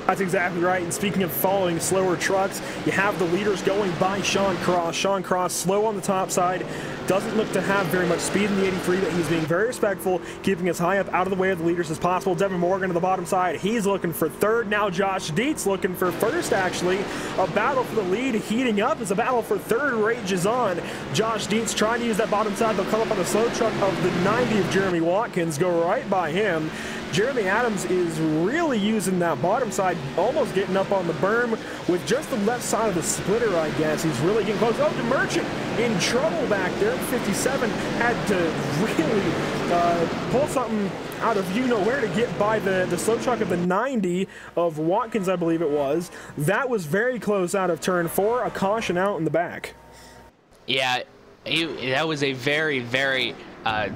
That's exactly right. And speaking of following slower trucks, you have the leaders going by Sean Cross. Sean Cross slow on the top side, doesn't look to have very much speed in the 83, but he's being very respectful, keeping as high up out of the way of the leaders as possible. Devin Morgan to the bottom side, he's looking for third. Now Josh Dietz looking for first, actually. A battle for the lead heating up as a battle for third rages on. Josh Dietz trying to use that bottom side. They'll come up on the slow truck of the 90 of Jeremy Watkins, go right by him. Jeremy Adams is really using that bottom side, almost getting up on the berm with just the left side of the splitter, I guess. He's really getting close. Oh, DeMerchant in trouble back there. 57 had to really pull something out of you-know-where to get by the slow truck of the 90 of Watkins, I believe it was. That was very close out of turn 4. A caution out in the back. Yeah, that was a very, very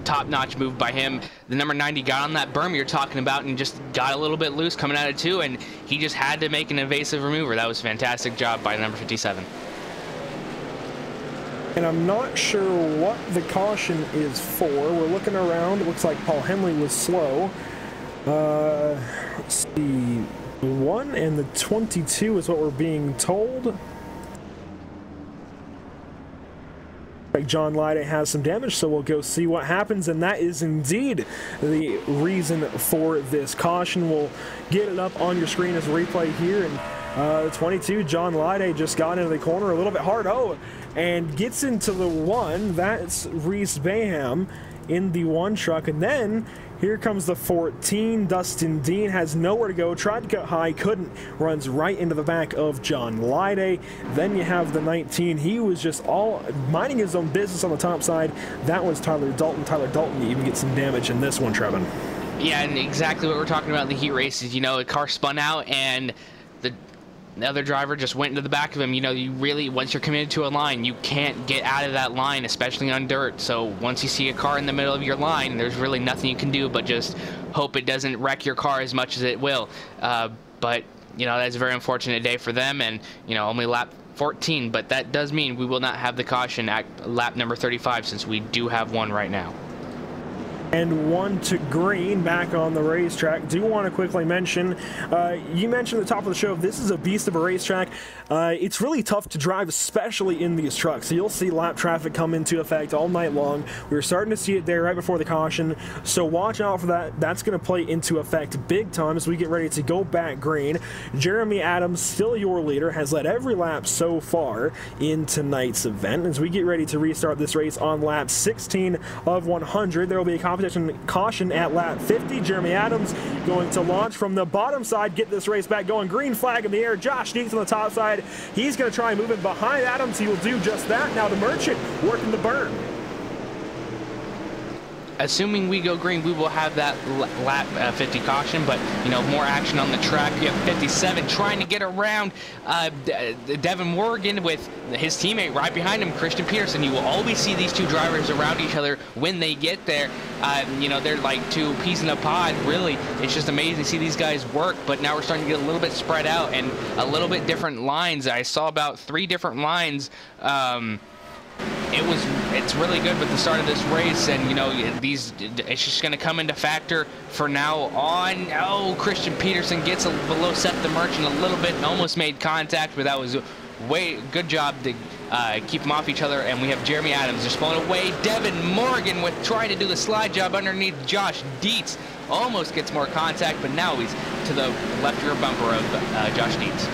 top-notch move by him. The number 90 got on that berm you're talking about and just got a little bit loose coming out of 2, and he just had to make an evasive remover. That was a fantastic job by number 57. And I'm not sure what the caution is for. We're looking around. It looks like Paul Henley was slow. Let's see. The 1 and the 22 is what we're being told. John Lyday has some damage, so we'll go see what happens, and that is indeed the reason for this caution. We'll get it up on your screen as a replay here, and 22, John Lyday just got into the corner a little bit hard, and gets into the 1. That's Reese Bayham in the 1 truck, and then here comes the 14. Dustin Dean has nowhere to go, tried to cut high, couldn't, runs right into the back of John Lyday. Then you have the 19. He was just all minding his own business on the top side. That was Tyler Dalton. Tyler Dalton even gets some damage in this one, Trevin. Yeah, and exactly what we're talking about in the heat races. You know, a car spun out, and the other driver just went into the back of him. You know, you really, once you're committed to a line, you can't get out of that line, especially on dirt. So once you see a car in the middle of your line, there's really nothing you can do but just hope it doesn't wreck your car as much as it will. But, you know, that's a very unfortunate day for them, and, you know, only lap 14. But that does mean we will not have the caution at lap number 35, since we do have one right now. And 1 to green back on the racetrack. Do want to quickly mention, you mentioned at the top of the show, this is a beast of a racetrack. It's really tough to drive, especially in these trucks. So you'll see lap traffic come into effect all night long. We're starting to see it there right before the caution, so watch out for that. That's going to play into effect big time as we get ready to go back green. Jeremy Adams, still your leader, has led every lap so far in tonight's event. As we get ready to restart this race on lap 16 of 100, there will be a competition caution at lap 50. Jeremy Adams going to launch from the bottom side, get this race back going. Green flag in the air. Josh Dietz on the top side. He's going to try and move in behind Adams. He will do just that. Now DeMerchant working the burn. Assuming we go green, we will have that lap 50 caution, but, you know, more action on the track. You have 57 trying to get around Devin Morgan with his teammate right behind him, Christian Peterson. You will always see these two drivers around each other when they get there. You know, they're like two peas in a pod, really. It's just amazing to see these guys work, but now we're starting to get a little bit spread out and a little bit different lines. I saw about 3 different lines. It's really good with the start of this race, and, you know, it's just going to come into factor for now on. Oh, Christian Peterson gets below Seth DeMerchant a little bit and almost made contact, but that was a good job to keep them off each other. And we have Jeremy Adams just pulling away. Devin Morgan with trying to do the slide job underneath Josh Dietz. Almost gets more contact, but now he's to the left rear bumper of Josh Dietz.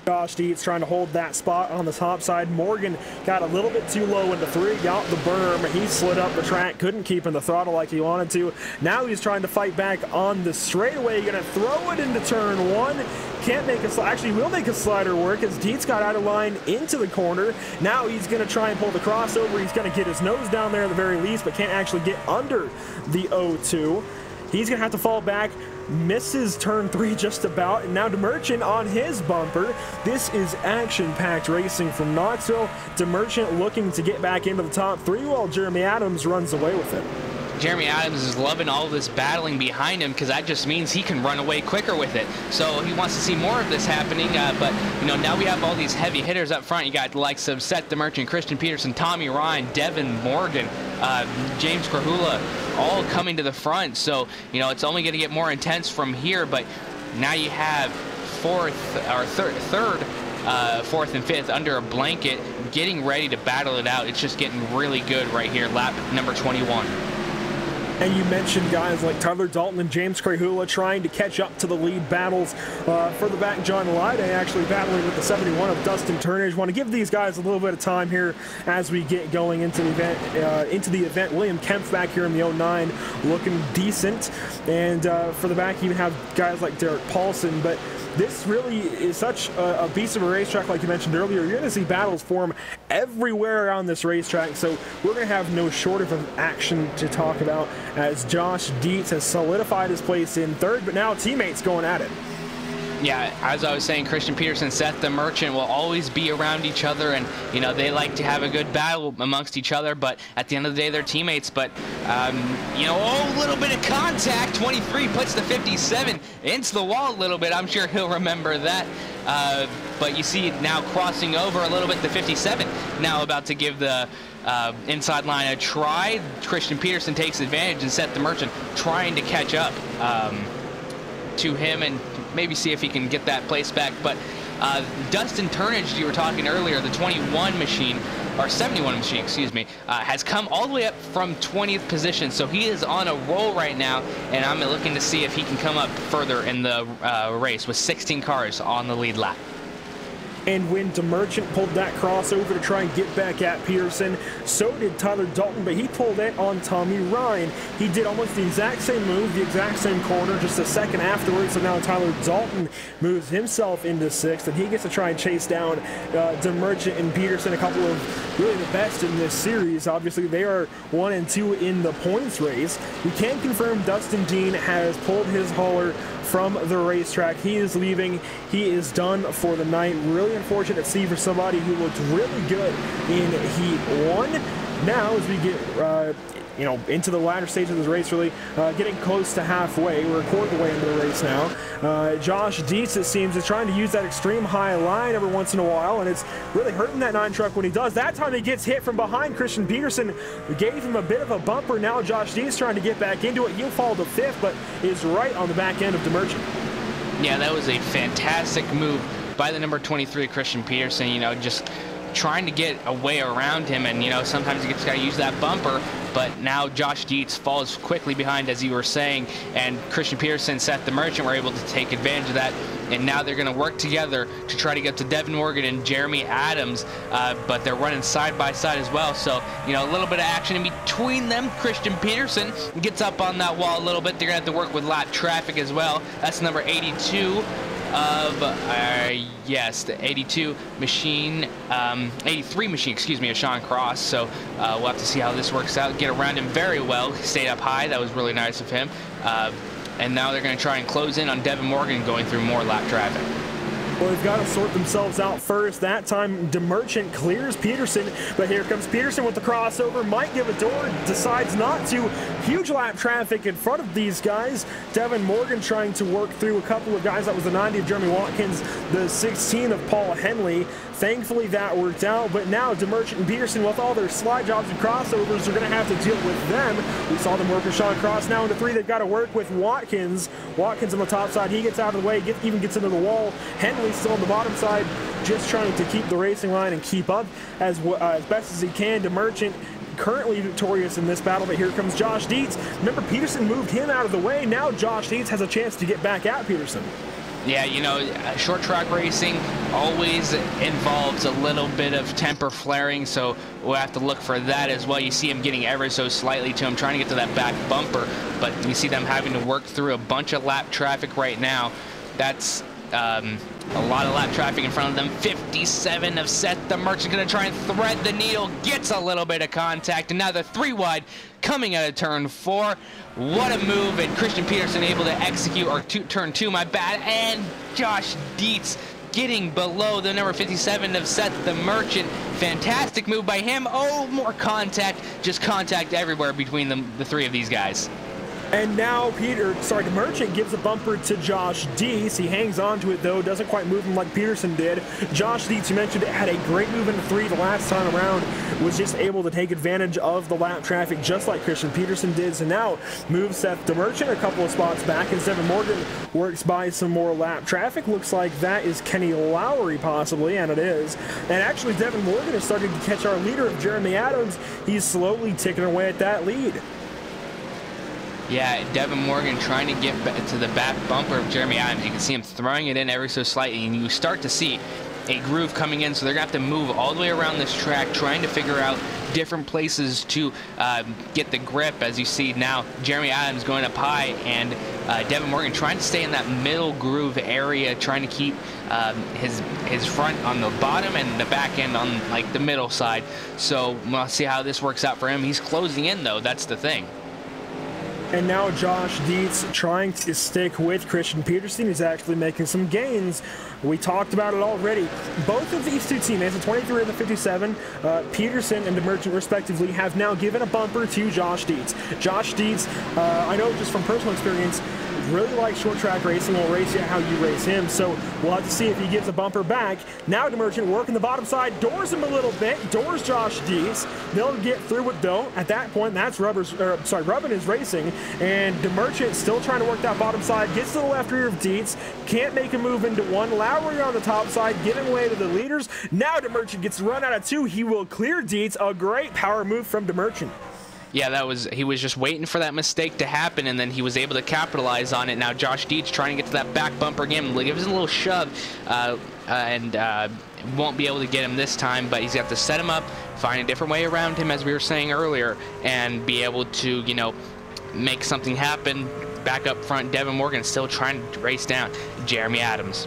Josh Dietz trying to hold that spot on the top side. Morgan got a little bit too low into 3, got the berm. He slid up the track, couldn't keep in the throttle like he wanted to. Now he's trying to fight back on the straightaway. Going to throw it into turn 1. Can't make a actually will make a slider work as Dietz got out of line into the corner. Now he's going to try and pull the crossover. He's going to get his nose down there at the very least, but can't actually get under the 0-2. He's going to have to fall back, misses turn 3 just about, and now DeMerchant on his bumper. This is action-packed racing from Knoxville. DeMerchant looking to get back into the top 3 while Jeremy Adams runs away with it. Jeremy Adams is loving all this battling behind him because that just means he can run away quicker with it. So he wants to see more of this happening. But you know, now we have all these heavy hitters up front. You got the likes of Seth DeMerchant, Christian Peterson, Tommy Ryan, Devin Morgan, James Krahula, all coming to the front. So you know, it's only going to get more intense from here. But now you have third, fourth and fifth under a blanket, getting ready to battle it out. It's just getting really good right here. Lap number 21. And you mentioned guys like Tyler Dalton and James Krahula trying to catch up to the lead battles. Further back, John Lyday actually battling with the 71 of Dustin Turnage. Want to give these guys a little bit of time here as we get going into the event. William Kempf back here in the 09 looking decent. And for the back, you have guys like Derek Paulson. But this really is such a beast of a racetrack, like you mentioned earlier. You're going to see battles form everywhere around this racetrack, so we're going to have no shortage of action to talk about as Josh Dietz has solidified his place in third, but now teammates going at it. Yeah, as I was saying, Christian Peterson, Seth DeMerchant will always be around each other, and you know they like to have a good battle amongst each other. But at the end of the day, they're teammates. But you know, a little bit of contact. 23 puts the 57 into the wall a little bit. I'm sure he'll remember that. But you see it now crossing over a little bit. The 57 now about to give the inside line a try. Christian Peterson takes advantage, and Seth DeMerchant trying to catch up to him and maybe see if he can get that place back. But Dustin Turnage, you were talking earlier, the 21 machine, or 71 machine, excuse me, has come all the way up from 20th position. So he is on a roll right now, and I'm looking to see if he can come up further in the race with 16 cars on the lead lap. And when DeMerchant pulled that crossover to try and get back at Peterson, so did Tyler Dalton, but he pulled it on Tommy Ryan. He did almost the exact same move, the exact same corner, just a second afterwards. So now Tyler Dalton moves himself into 6th, and he gets to try and chase down DeMerchant and Peterson, a couple of really the best in this series. Obviously, they are 1 and 2 in the points race. We can confirm Dustin Dean has pulled his hauler from the racetrack. He is leaving. He is done for the night. Really unfortunate to see for somebody who looked really good in Heat 1. Now, as we get you know, into the latter stage of this race, really getting close to halfway. We're a quarter of the way into the race now. Josh Dietz, it seems, is trying to use that extreme high line every once in a while, and it's really hurting that 9 truck when he does. That time he gets hit from behind. Christian Peterson gave him a bit of a bumper. Now Josh Dietz trying to get back into it. He'll fall to 5th, but is right on the back end of DeMerchant. Yeah, that was a fantastic move by the number 23 Christian Peterson. You know, just trying to get a way around him, and you know, sometimes you just got to use that bumper. But now Josh Dietz falls quickly behind, as you were saying, and Christian Peterson, Seth DeMerchant were able to take advantage of that, and now they're going to work together to try to get to Devin Morgan and Jeremy Adams, but they're running side by side as well. So you know, a little bit of action in between them. Christian Peterson gets up on that wall a little bit. They're going to have to work with lap traffic as well. That's number 82 of yes, the 82 machine, 83 machine, excuse me, of Sean Cross. So we'll have to see how this works out. Get around him very well. He stayed up high. That was really nice of him. And now they're going to try and close in on Devin Morgan, going through more lap traffic. Well, they've got to sort themselves out first. That time, DeMerchant clears Peterson, but here comes Peterson with the crossover. Might give a door, decides not to. Huge lap traffic in front of these guys. Devin Morgan trying to work through a couple of guys. That was the 90 of Jeremy Watkins, the 16 of Paul Henley. Thankfully, that worked out, but now DeMerchant and Peterson, with all their slide jobs and crossovers, are going to have to deal with them. We saw them work with Sean Cross. Now into 3, they've got to work with Watkins. Watkins on the top side, he gets out of the way, even gets into the wall. Henley's still on the bottom side, just trying to keep the racing line and keep up as best as he can. DeMerchant currently victorious in this battle, but here comes Josh Dietz. Remember, Peterson moved him out of the way. Now Josh Dietz has a chance to get back at Peterson. Yeah, you know, short track racing always involves a little bit of temper flaring, so we'll have to look for that as well. You see him getting ever so slightly to him, trying to get to that back bumper, but you see them having to work through a bunch of lap traffic right now. That's a lot of lap traffic in front of them. 57 of Seth the Merchant going to try and thread the needle, gets a little bit of contact, and now the 3 wide coming out of turn 4. What a move, and Christian Peterson able to execute, or turn 2, my bad, and Josh Dietz getting below the number 57 of Seth the Merchant. Fantastic move by him. Oh, more contact, just contact everywhere between the 3 of these guys. And now the Merchant gives a bumper to Josh Dietz. He hangs on to it though, doesn't quite move him like Peterson did. Josh Dietz, you mentioned, had a great move into 3 the last time around, was just able to take advantage of the lap traffic just like Christian Peterson did. So now moves Seth the Merchant a couple of spots back, and Devin Morgan works by some more lap traffic. Looks like that is Kenny Lowry possibly, and it is. And actually Devin Morgan is starting to catch our leader of Jeremy Adams. He's slowly ticking away at that lead. Yeah, Devin Morgan trying to get to the back bumper of Jeremy Adams. You can see him throwing it in ever so slightly, and you start to see a groove coming in, so they're going to have to move all the way around this track, trying to figure out different places to get the grip. As you see now, Jeremy Adams going up high, and Devin Morgan trying to stay in that middle groove area, trying to keep his front on the bottom and the back end on like the middle side. So we'll see how this works out for him. He's closing in though, that's the thing. And now Josh Dietz trying to stick with Christian Peterson. He's actually making some gains. We talked about it already. Both of these 2 teammates, the 23 and the 57, Peterson and the Merchant respectively, have now given a bumper to Josh Dietz. Josh Dietz, I know just from personal experience, really likes short track racing, will race you how you race him, so we'll have to see if he gives a bumper back. Now the Merchant working the bottom side, doors him a little bit, doors Josh Dietz. They'll get through it though. At that point, that's Rubbin is racing, and the Merchant still trying to work that bottom side, gets to the left rear of Dietz, can't make a move into 1. Lowry on the top side, giving way to the leaders. Now the Merchant gets run out of 2. He will clear Dietz. A great power move from the Merchant. Yeah, he was just waiting for that mistake to happen, and then he was able to capitalize on it. Now Josh Dietz trying to get to that back bumper again, gives him a little shove, and won't be able to get him this time, but he's got to set him up, find a different way around him, as we were saying earlier, and be able to, you know, make something happen. Back up front, Devin Morgan still trying to race down Jeremy Adams.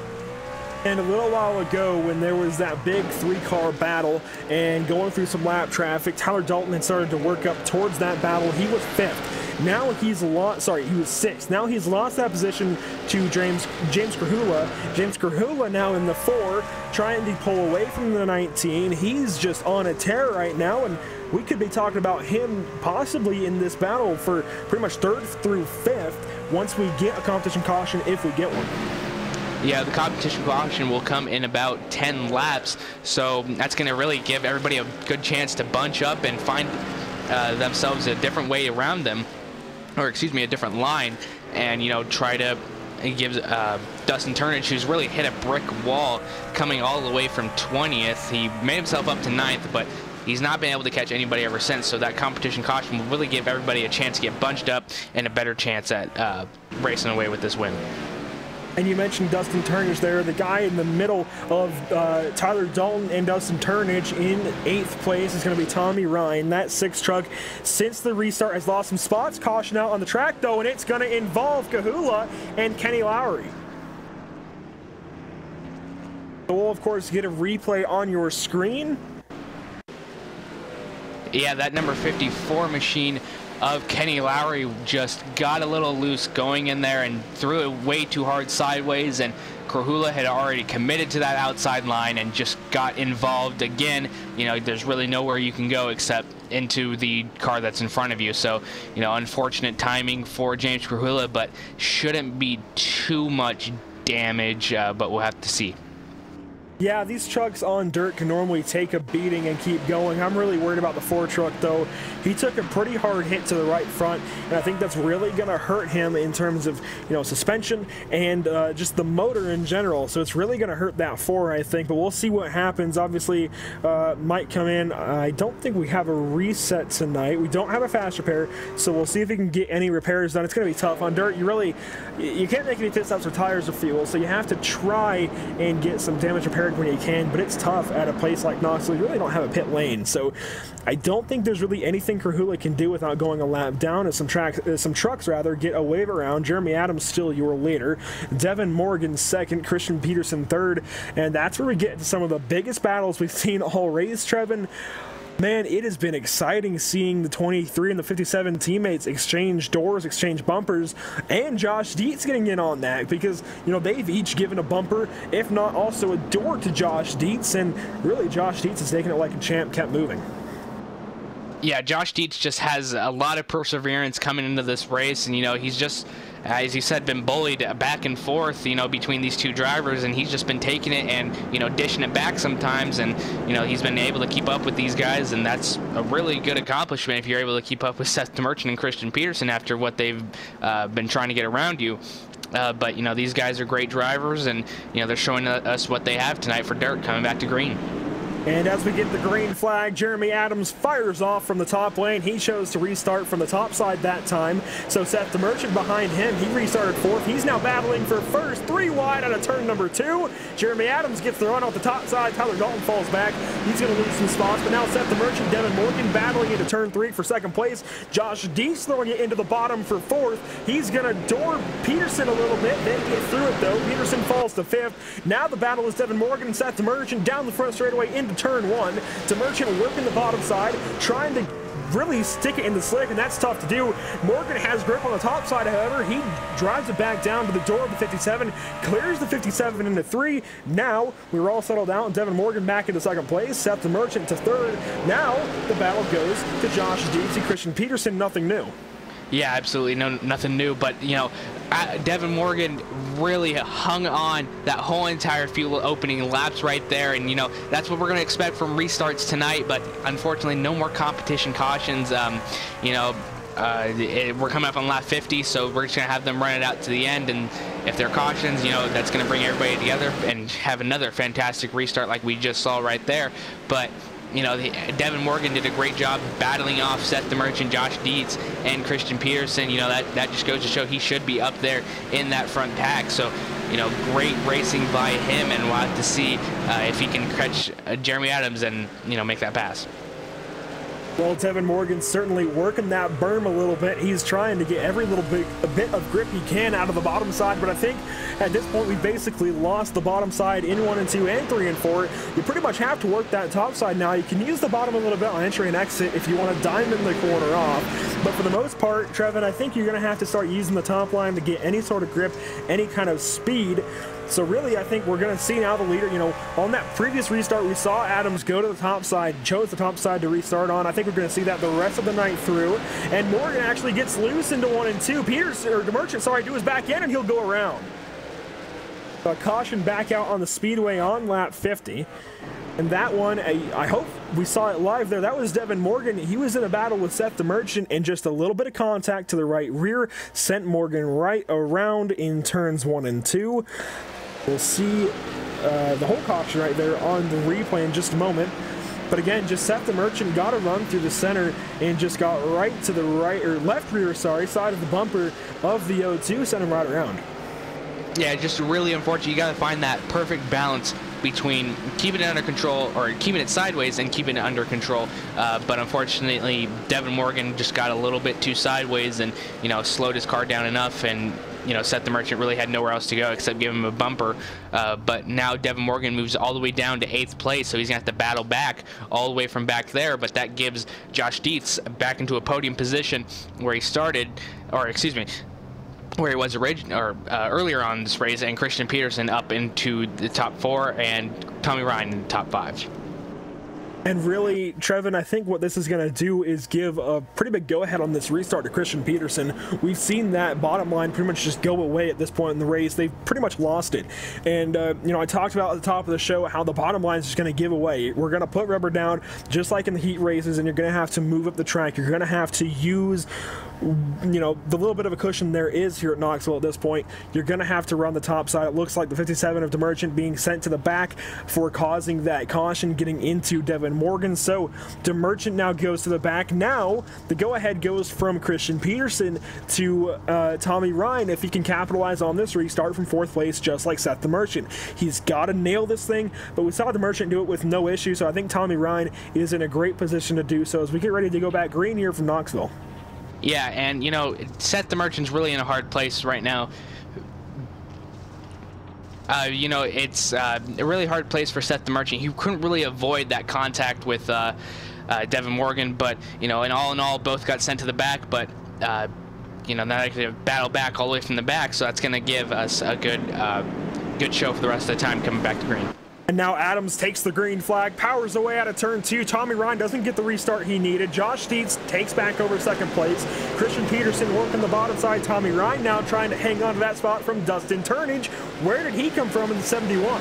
And a little while ago, when there was that big 3-car battle and going through some lap traffic, Tyler Dalton had started to work up towards that battle. He was 5th. Now he's lost, he was 6th. Now he's lost that position to James Krahula. James Krahula now in the 4, trying to pull away from the 19. He's just on a tear right now, and we could be talking about him possibly in this battle for pretty much 3rd through 5th once we get a competition caution, if we get one. Yeah, the competition caution will come in about 10 laps, so that's going to really give everybody a good chance to bunch up and find themselves a different way around them, or excuse me, a different line, and, you know, try to give Dustin Turnage, who's really hit a brick wall coming all the way from 20th. He made himself up to 9th, but he's not been able to catch anybody ever since, so that competition caution will really give everybody a chance to get bunched up and a better chance at racing away with this win. And you mentioned Dustin Turnage there, the guy in the middle of Tyler Dalton and Dustin Turnage. In 8th place is going to be Tommy Ryan. That 6 truck, since the restart, has lost some spots. Caution out on the track, though, and it's going to involve Kahula and Kenny Lowry. We'll, of course, get a replay on your screen. Yeah, that number 54 machine of Kenny Lowry just got a little loose going in there and threw it way too hard sideways, and Krahula had already committed to that outside line and just got involved again. You know, there's really nowhere you can go except into the car that's in front of you. So, you know, unfortunate timing for James Krahula, but shouldn't be too much damage, but we'll have to see. Yeah, these trucks on dirt can normally take a beating and keep going. I'm really worried about the Ford truck, though. He took a pretty hard hit to the right front, and I think that's really going to hurt him in terms of, suspension and just the motor in general. So it's really going to hurt that 4, I think, but we'll see what happens. Obviously, might come in. I don't think we have a reset tonight. We don't have a fast repair, so we'll see if we can get any repairs done. It's going to be tough. On dirt, you can't make any pit stops or tires or fuel, so you have to try and get some damage repaired when you can, but it's tough at a place like Knoxville. You really don't have a pit lane, so I don't think there's really anything Krahula can do without going a lap down, as some trucks get a wave around. Jeremy Adams still your leader, Devin Morgan second, Christian Peterson third, and that's where we get to some of the biggest battles we've seen all race, Trevin. Man, it has been exciting seeing the 23 and the 57 teammates exchange doors, exchange bumpers, and Josh Dietz getting in on that because, they've each given a bumper, if not also a door to Josh Dietz, and really Josh Dietz is taking it like a champ, kept moving. Yeah, Josh Dietz just has a lot of perseverance coming into this race, and, he's just, as you said, been bullied back and forth, between these two drivers, and he's just been taking it and, dishing it back sometimes, and, he's been able to keep up with these guys, and that's a really good accomplishment if you're able to keep up with Seth Merchant and Christian Peterson after what they've been trying to get around you. But, these guys are great drivers, and, they're showing us what they have tonight for dirt coming back to green. And as we get the green flag, Jeremy Adams fires off from the top lane. He chose to restart from the top side that time. So Seth the Merchant behind him, he restarted fourth. He's now battling for first, 3 wide out of turn number 2. Jeremy Adams gets the run off the top side. Tyler Dalton falls back. He's going to lose some spots, but now Seth the Merchant, Devin Morgan battling into turn 3 for second place. Josh Dietz throwing it into the bottom for fourth. He's going to door Peterson a little bit, then get through it though. Peterson falls to fifth. Now the battle is Devin Morgan and Seth the Merchant down the front straightaway into turn 1. To Merchant working the bottom side, trying to really stick it in the slick, and that's tough to do. Morgan has grip on the top side, however. He drives it back down to the door of the 57, clears the 57 into 3. Now we're all settled out, and Devin Morgan back into second place, Seth the Merchant to third. Now the battle goes to Josh Dietz and Christian Peterson, nothing new. Yeah, absolutely, nothing new, but, Devin Morgan really hung on that whole entire field opening laps right there, and that's what we're going to expect from restarts tonight. But unfortunately, no more competition cautions. We're coming up on lap 50, so we're just going to have them run it out to the end, and if they're cautions, that's going to bring everybody together and have another fantastic restart like we just saw right there. But Devin Morgan did a great job battling off Seth the Merchant, Josh Dietz, and Christian Peterson. That just goes to show he should be up there in that front pack. So, great racing by him, and we'll have to see if he can catch Jeremy Adams and, make that pass. Well, Devin Morgan's certainly working that berm a little bit. He's trying to get every little bit of grip he can out of the bottom side, but I think at this point we basically lost the bottom side in 1 and 2 and 3 and 4. You pretty much have to work that top side now. You can use the bottom a little bit on entry and exit if you want to diamond the corner off, but for the most part, Trevin, I think you're going to have to start using the top line to get any sort of grip, any kind of speed. So really, I think we're going to see now the leader, on that previous restart, we saw Adams go to the top side, chose the top side to restart on. I think we're going to see that the rest of the night through. And Morgan actually gets loose into 1 and 2. The Merchant, do his back end, and he'll go around. A caution back out on the speedway on lap 50. And that one, I hope we saw it live there. That was Devin Morgan. He was in a battle with Seth the Merchant, and just a little bit of contact to the right rear sent Morgan right around in turns 1 and 2. We'll see the whole caution right there on the replay in just a moment. But again, just Seth the Merchant got a run through the center and just got right to the left rear side of the bumper of the O2, sent him right around. Yeah, just really unfortunate. You got to find that perfect balance between keeping it under control or keeping it sideways and keeping it under control. But unfortunately, Devin Morgan just got a little bit too sideways and, slowed his car down enough, and Seth the Merchant really had nowhere else to go except give him a bumper. But now Devin Morgan moves all the way down to 8th place, so he's going to have to battle back all the way from back there. But that gives Josh Dietz back into a podium position where he started, or excuse me, where he was earlier on this race, and Christian Peterson up into the top 4 and Tommy Ryan in the top 5. And really, Trevin, I think what this is going to do is give a pretty big go-ahead on this restart to Christian Peterson. We've seen that bottom line pretty much just go away at this point in the race. They've pretty much lost it. And, you know, I talked about at the top of the show how the bottom line is just going to give away. We're going to put rubber down just like in the heat races, and you're going to have to move up the track. You're going to have to use, you know, the little bit of a cushion there is here at Knoxville at this point. You're going to have to run the top side. It looks like the 57 of DeMerchant being sent to the back for causing that caution getting into Devin Morgan. So DeMerchant now goes to the back. Now the go-ahead goes from Christian Peterson to Tommy Ryan if he can capitalize on this restart from 4th place just like Seth DeMerchant. He's got to nail this thing, but we saw DeMerchant do it with no issue, so I think Tommy Ryan is in a great position to do so as we get ready to go back green here from Knoxville. Yeah, and you know, Seth DeMerchant's really in a hard place right now. You know, it's a really hard place for Seth DeMerchant. He couldn't really avoid that contact with Devin Morgan, but you know, in all, both got sent to the back. But you know, now they can battle back all the way from the back, so that's going to give us a good show for the rest of the time coming back to green. And now Adams takes the green flag, powers away out of turn 2. Tommy Ryan doesn't get the restart he needed. Josh Dietz takes back over 2nd place. Christian Peterson working the bottom side. Tommy Ryan now trying to hang on to that spot from Dustin Turnage. Where did he come from in the 71?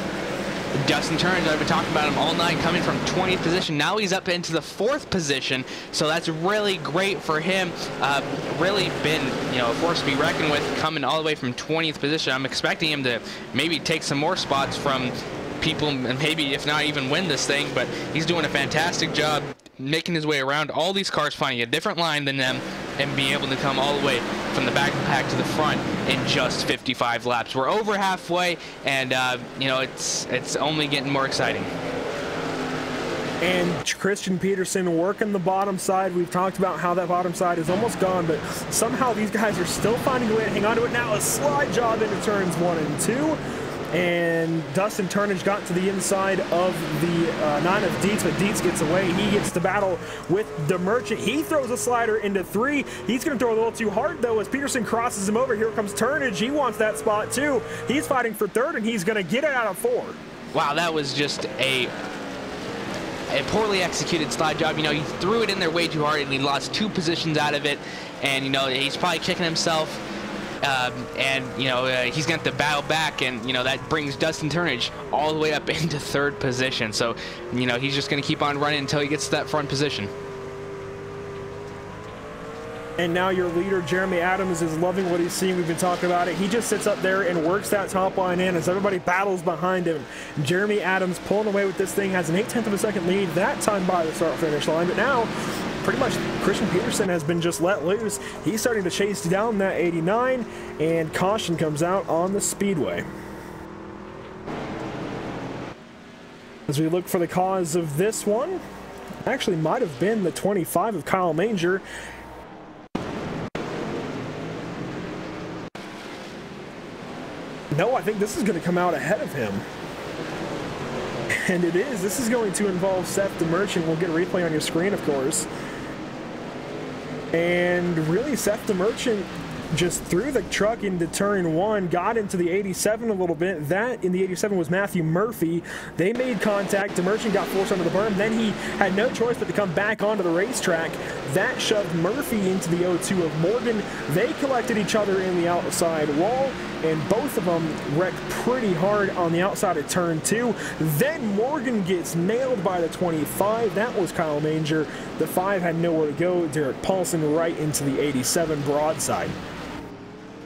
Dustin Turnage, I've been talking about him all night, coming from 20th position. Now he's up into the 4th position, so that's really great for him. Really been, you know, a force to be reckoned with, coming all the way from 20th position. I'm expecting him to maybe take some more spots from people and maybe if not even win this thing, but he's doing a fantastic job making his way around all these cars, finding a different line than them and being able to come all the way from the back of the pack to the front in just 55 laps. We're over halfway, and you know, it's only getting more exciting. And Christian Peterson working the bottom side. We've talked about how that bottom side is almost gone, but somehow these guys are still finding a way to hang on to it. Now a slide job into turns 1 and 2. And Dustin Turnage got to the inside of the 9 of Dietz, but Dietz gets away. He gets to battle with DeMerchant. He throws a slider into 3. He's going to throw a little too hard, though, as Peterson crosses him over. Here comes Turnage. He wants that spot, too. He's fighting for 3rd, and he's going to get it out of 4. Wow, that was just a poorly executed slide job. You know, he threw it in there way too hard, and he lost 2 positions out of it. And, you know, he's probably kicking himself. And, you know, he's going to have to battle back, and, you know, that brings Dustin Turnage all the way up into 3rd position. So, you know, he's just going to keep on running until he gets to that front position. And now your leader, Jeremy Adams, is loving what he's seeing. We've been talking about it. He just sits up there and works that top line in as everybody battles behind him. Jeremy Adams pulling away with this thing, has an 0.8 of a second lead that time by the start-finish line. But now, pretty much Christian Peterson has been just let loose. He's starting to chase down that 89, and caution comes out on the speedway. As we look for the cause of this one, actually might have been the 25 of Kyle Manger. No, I think this is going to come out ahead of him. And it is. This is going to involve Seth DeMerchant. We'll get a replay on your screen, of course. And really, Seth DeMerchant just threw the truck into turn 1, got into the 87 a little bit. That in the 87 was Matthew Murphy. They made contact. DeMerchant got forced under the berm. Then he had no choice but to come back onto the racetrack. That shoved Murphy into the 02 of Morgan. They collected each other in the outside wall, and both of them wrecked pretty hard on the outside of turn 2. Then Morgan gets nailed by the 25. That was Kyle Manger. The 5 had nowhere to go. Derek Paulson right into the 87 broadside.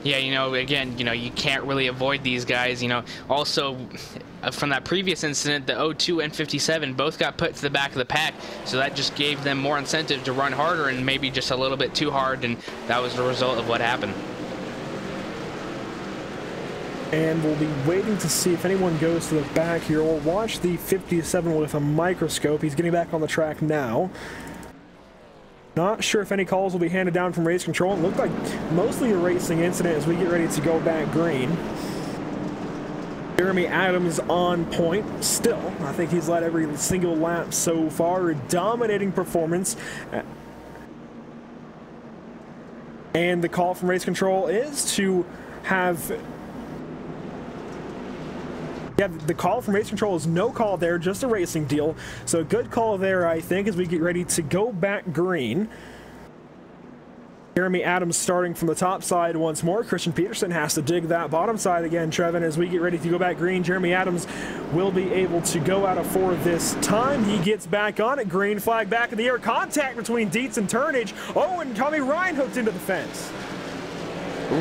Yeah, you know, again, you know, you can't really avoid these guys. You know, also from that previous incident, the 02 and 57 both got put to the back of the pack, so that just gave them more incentive to run harder and maybe just a little bit too hard, and that was the result of what happened. And we'll be waiting to see if anyone goes to the back here. We'll watch the 57 with a microscope. He's getting back on the track now. Not sure if any calls will be handed down from race control. It looked like mostly a racing incident as we get ready to go back green. Jeremy Adams on point still. I think he's led every single lap so far. A dominating performance. And the call from race control is to have Yeah, the call from race control is no call there, just a racing deal. So good call there, I think, as we get ready to go back green. Jeremy Adams starting from the top side once more. Christian Peterson has to dig that bottom side again, Trevin, as we get ready to go back green. Jeremy Adams will be able to go out of 4 this time. He gets back on it. Green flag back in the air. Contact between Dietz and Turnage. Oh, and Tommy Ryan hooked into the fence.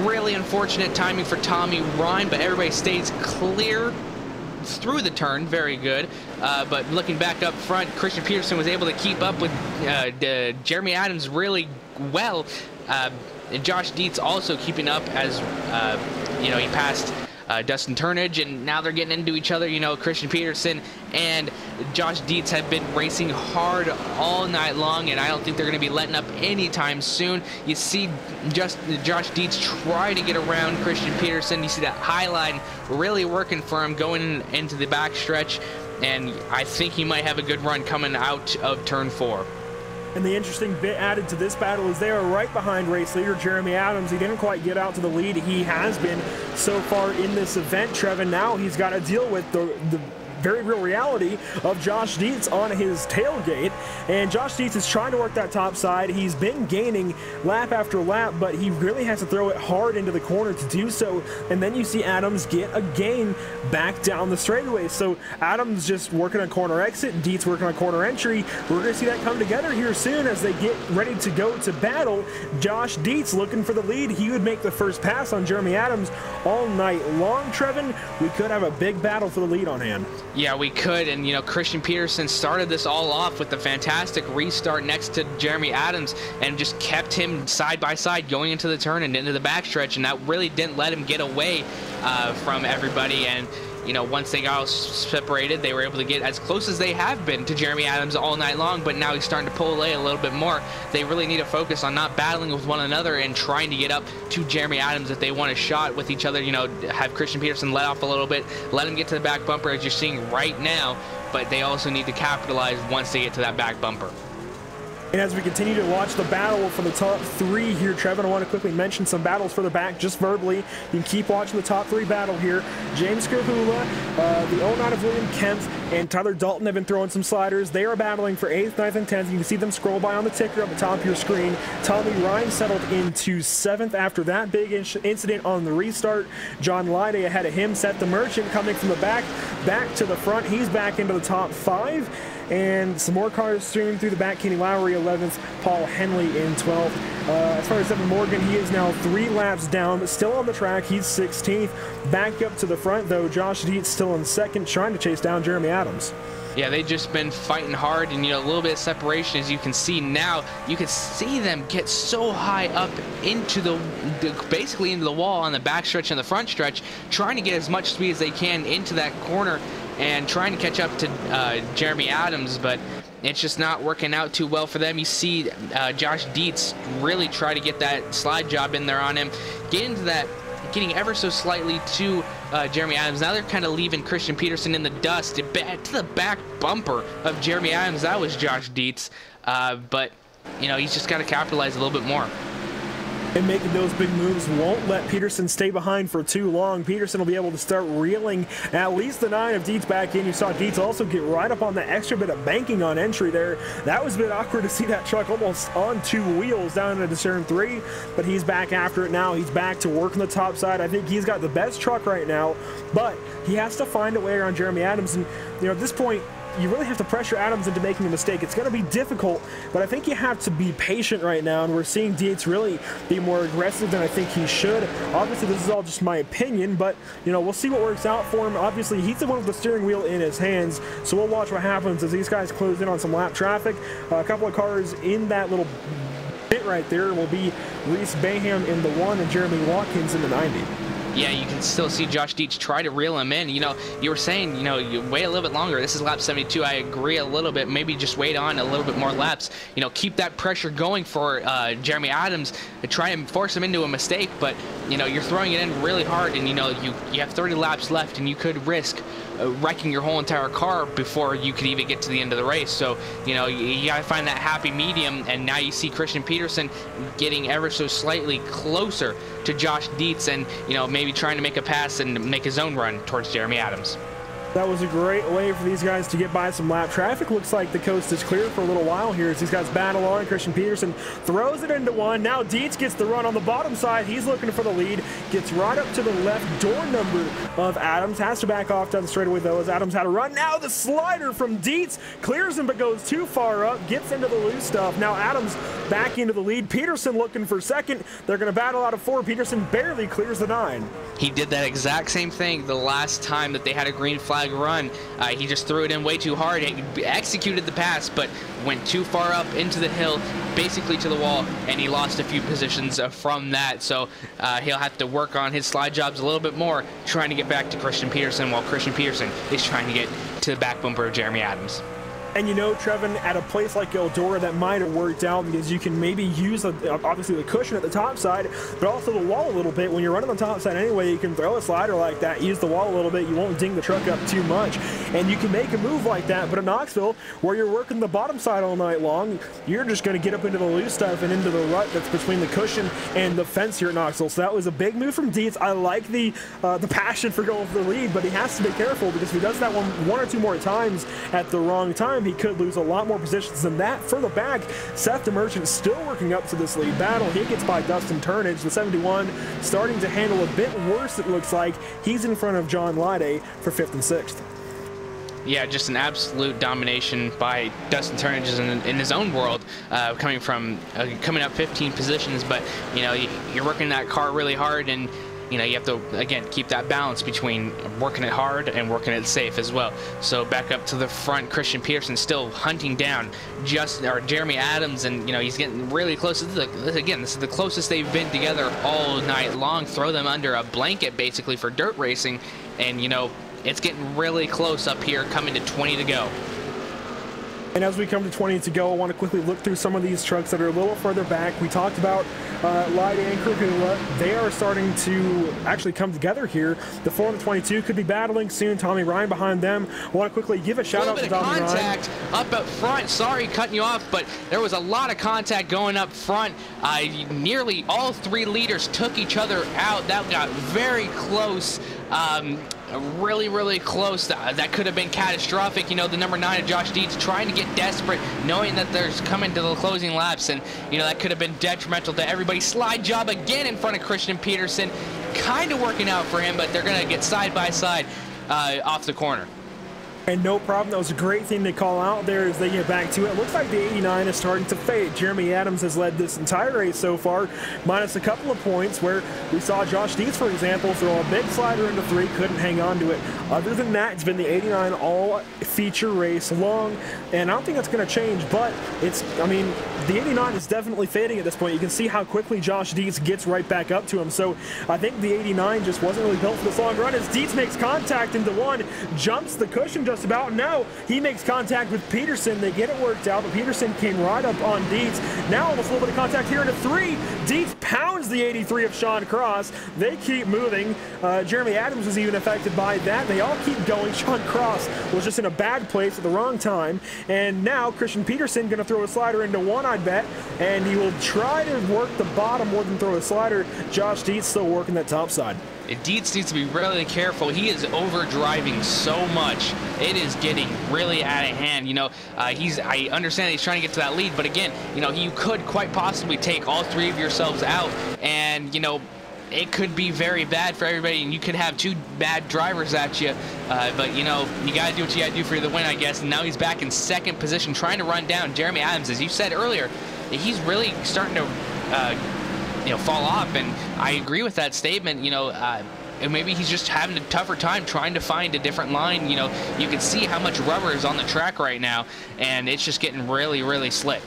Really unfortunate timing for Tommy Ryan, but everybody stays clear through the turn. Very good. But looking back up front, Christian Peterson was able to keep up with Jeremy Adams really well. And Josh Dietz also keeping up as, you know, he passed Dustin Turnage, and now they're getting into each other. You know, Christian Peterson and Josh Dietz have been racing hard all night long, and I don't think they're going to be letting up anytime soon. You see Josh Dietz try to get around Christian Peterson. You see that high line really working for him going into the back stretch, and I think he might have a good run coming out of turn 4. And the interesting bit added to this battle is they are right behind race leader Jeremy Adams. He didn't quite get out to the lead he has been so far in this event, Trevin. Now he's got to deal with the very real reality of Josh Dietz on his tailgate, and Josh Dietz is trying to work that top side. He's been gaining lap after lap, but he really has to throw it hard into the corner to do so, and then you see Adams get a gain back down the straightaway. So Adams just working on corner exit, Dietz working on corner entry. We're going to see that come together here soon as they get ready to go to battle. Josh Dietz looking for the lead. He would make the first pass on Jeremy Adams all night long, Trevin. We could have a big battle for the lead on hand. Yeah, we could, and you know, Christian Peterson started this all off with the fantastic restart next to Jeremy Adams and just kept him side by side going into the turn and into the backstretch, and that really didn't let him get away from everybody. And you know, once they got all separated, they were able to get as close as they have been to Jeremy Adams all night long, but now he's starting to pull away a little bit more. They really need to focus on not battling with one another and trying to get up to Jeremy Adams if they want a shot with each other. You know, have Christian Peterson let off a little bit, let him get to the back bumper as you're seeing right now, but they also need to capitalize once they get to that back bumper. And as we continue to watch the battle for the top 3 here, Trevin, I want to quickly mention some battles further back, just verbally. You can keep watching the top 3 battle here. James Kahula, the 09 of William Kemp, and Tyler Dalton have been throwing some sliders. They are battling for 8th, 9th, and 10th. You can see them scroll by on the ticker at the top of your screen. Tommy Ryan settled into 7th after that big incident on the restart. John Lyday ahead of him. Seth the Merchant coming from the back to the front. He's back into the top 5. And some more cars streaming through the back. Kenny Lowry 11th, Paul Henley in 12th. As far as Evan Morgan, he is now 3 laps down, but still on the track. He's 16th. Back up to the front, though, Josh Dietz still in 2nd, trying to chase down Jeremy Adams. Yeah, they've just been fighting hard, and you know, a little bit of separation, as you can see now. You can see them get so high up into basically into the wall on the back stretch and the front stretch, trying to get as much speed as they can into that corner and trying to catch up to Jeremy Adams, but it's just not working out too well for them. You see Josh Dietz really try to get that slide job in there on him, getting ever so slightly to Jeremy Adams. Now they're kind of leaving Christian Peterson in the dust to the back bumper of Jeremy Adams. That was Josh Dietz, but you know, he's just got to capitalize a little bit more. And making those big moves won't let Peterson stay behind for too long. Peterson will be able to start reeling at least the 9 of Dietz back in. You saw Dietz also get right up on the extra bit of banking on entry there. That was a bit awkward to see that truck almost on 2 wheels down into turn 3, but he's back after it now. He's back to work on the top side. I think he's got the best truck right now, but he has to find a way around Jeremy Adams. And you know, at this point, you really have to pressure Adams into making a mistake. It's going to be difficult, but I think you have to be patient right now, and we're seeing Dietz really be more aggressive than I think he should. Obviously, this is all just my opinion, but, you know, we'll see what works out for him. Obviously, he's the one with the steering wheel in his hands, so we'll watch what happens as these guys close in on some lap traffic. A couple of cars in that little bit right there will be Reese Baham in the 1 and Jeremy Watkins in the 90. Yeah, you can still see Josh Dietz try to reel him in. You know, you were saying, you know, you wait a little bit longer. This is lap 72. I agree a little bit. Maybe just wait on a little bit more laps. You know, keep that pressure going for Jeremy Adams to try and force him into a mistake. But, you know, you're throwing it in really hard, and, you know, you have 30 laps left, and you could risk wrecking your whole entire car before you could even get to the end of the race. So, you know, you got to find that happy medium, and now you see Christian Peterson getting ever so slightly closer to Josh Dietz and, you know, maybe trying to make a pass and make his own run towards Jeremy Adams. That was a great way for these guys to get by some lap traffic. Looks like the coast is clear for a little while here as these guys battle on. Christian Peterson throws it into one. Now Dietz gets the run on the bottom side. He's looking for the lead. Gets right up to the left door number of Adams. Has to back off down the straightaway though as Adams had a run. Now the slider from Dietz clears him but goes too far up. Gets into the loose stuff. Now Adams back into the lead. Peterson looking for second. They're going to battle out of 4. Peterson barely clears the 9. He did that exact same thing the last time that they had a green flag run. He just threw it in way too hard. He executed the pass, but went too far up into the hill, basically to the wall, and he lost a few positions from that. So he'll have to work on his slide jobs a little bit more, trying to get back to Christian Peterson, while Christian Peterson is trying to get to the back bumper of Jeremy Adams. And you know, Trevin, at a place like Eldora, that might have worked out because you can maybe use, obviously, the cushion at the top side, but also the wall a little bit. When you're running the top side anyway, you can throw a slider like that, use the wall a little bit. You won't ding the truck up too much. And you can make a move like that. But at Knoxville, where you're working the bottom side all night long, you're just going to get up into the loose stuff and into the rut that's between the cushion and the fence here at Knoxville. So that was a big move from Dietz. I like the passion for going for the lead, but he has to be careful because if he does that one or two more times at the wrong time, he could lose a lot more positions than that. Further back, Seth DeMerchant still working up to this lead battle. He gets by Dustin Turnage, the 71, starting to handle a bit worse, it looks like. He's in front of John Lyday for 5th and 6th. Yeah, just an absolute domination by Dustin Turnage in his own world, coming up 15 positions. But you know, you're working that car really hard, and you know, you have to, again, keep that balance between working it hard and working it safe as well. So back up to the front, Christian Peterson still hunting down Jeremy Adams, and you know, he's getting really close. Again, this is the closest they've been together all night long. Throw them under a blanket basically for dirt racing, and you know, it's getting really close up here, coming to 20 to go. And as we come to 20 to go, I want to quickly look through some of these trucks that are a little further back. We talked about Lyday and Krugula. They are starting to actually come together here. The 4 and the 22 could be battling soon. Tommy Ryan behind them. I want to quickly give a shout out to Tommy Ryan. Contact up up front. Sorry, cutting you off, but there was a lot of contact going up front. Nearly all 3 leaders took each other out. That got very close. Really close. That could have been catastrophic. You know, the number 9 of Josh Dietz trying to get desperate, knowing that there's coming to the closing laps, and you know, that could have been detrimental to everybody. Slide job again in front of Christian Peterson, kind of working out for him, but they're gonna get side by side off the corner. And no problem. That was a great thing to call out there as they get back to it. It looks like the 89 is starting to fade. Jeremy Adams has led this entire race so far, minus a couple of points where we saw Josh Dietz, for example, throw a big slider into 3, couldn't hang on to it. Other than that, it's been the 89 all feature race long, and I don't think that's going to change, but I mean, the 89 is definitely fading at this point. You can see how quickly Josh Dietz gets right back up to him. So I think the 89 just wasn't really built for this long run as Dietz makes contact into 1, jumps the cushion just about. Now he makes contact with Peterson. They get it worked out, but Peterson came right up on Dietz. Now almost a little bit of contact here into 3. Dietz pounds the 83 of Sean Cross. They keep moving. Jeremy Adams was even affected by that. They all keep going. Sean Cross was just in a bad place at the wrong time. And now Christian Peterson going to throw a slider into 1, I bet. And he will try to work the bottom more than throw a slider. Josh Dietz still working that top side. Dietz needs to be really careful. He is overdriving so much. It is getting really out of hand. You know, I understand he's trying to get to that lead, but again, you know, you could quite possibly take all 3 of yourselves out, and you know, it could be very bad for everybody, and you could have 2 bad drivers at you. But you know, you got to do what you got to do for the win, I guess. And now he's back in 2nd position, trying to run down Jeremy Adams. As you said earlier, he's really starting to you know, fall off, and I agree with that statement. You know, and maybe he's just having a tougher time trying to find a different line. You know, you can see how much rubber is on the track right now, and it's just getting really slick.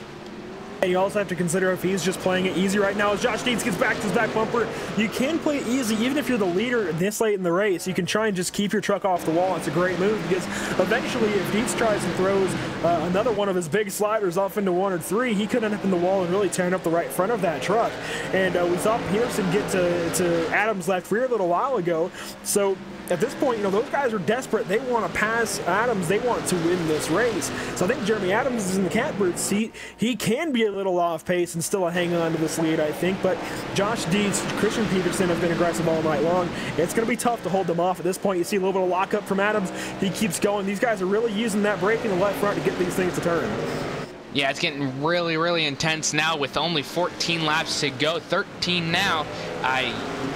And you also have to consider if he's just playing it easy right now. As Josh Dietz gets back to his back bumper, you can play it easy. Even if you're the leader this late in the race, you can try and just keep your truck off the wall. It's a great move because eventually if Dietz tries and throws another one of his big sliders off into 1 or 3, he could end up in the wall and really tearing up the right front of that truck. And we saw Pearson get to Adams' left rear a little while ago. So at this point, you know, those guys are desperate. They want to pass Adams. They want to win this race. So I think Jeremy Adams is in the catbird seat. He can be a little off pace and still hang on to this lead, I think. But Josh Dietz, Christian Peterson have been aggressive all night long. It's going to be tough to hold them off at this point. You see a little bit of lockup from Adams. He keeps going. These guys are really using that brake in the left front to get these things to turn. Yeah, it's getting really, really intense now with only 14 laps to go. 13 now.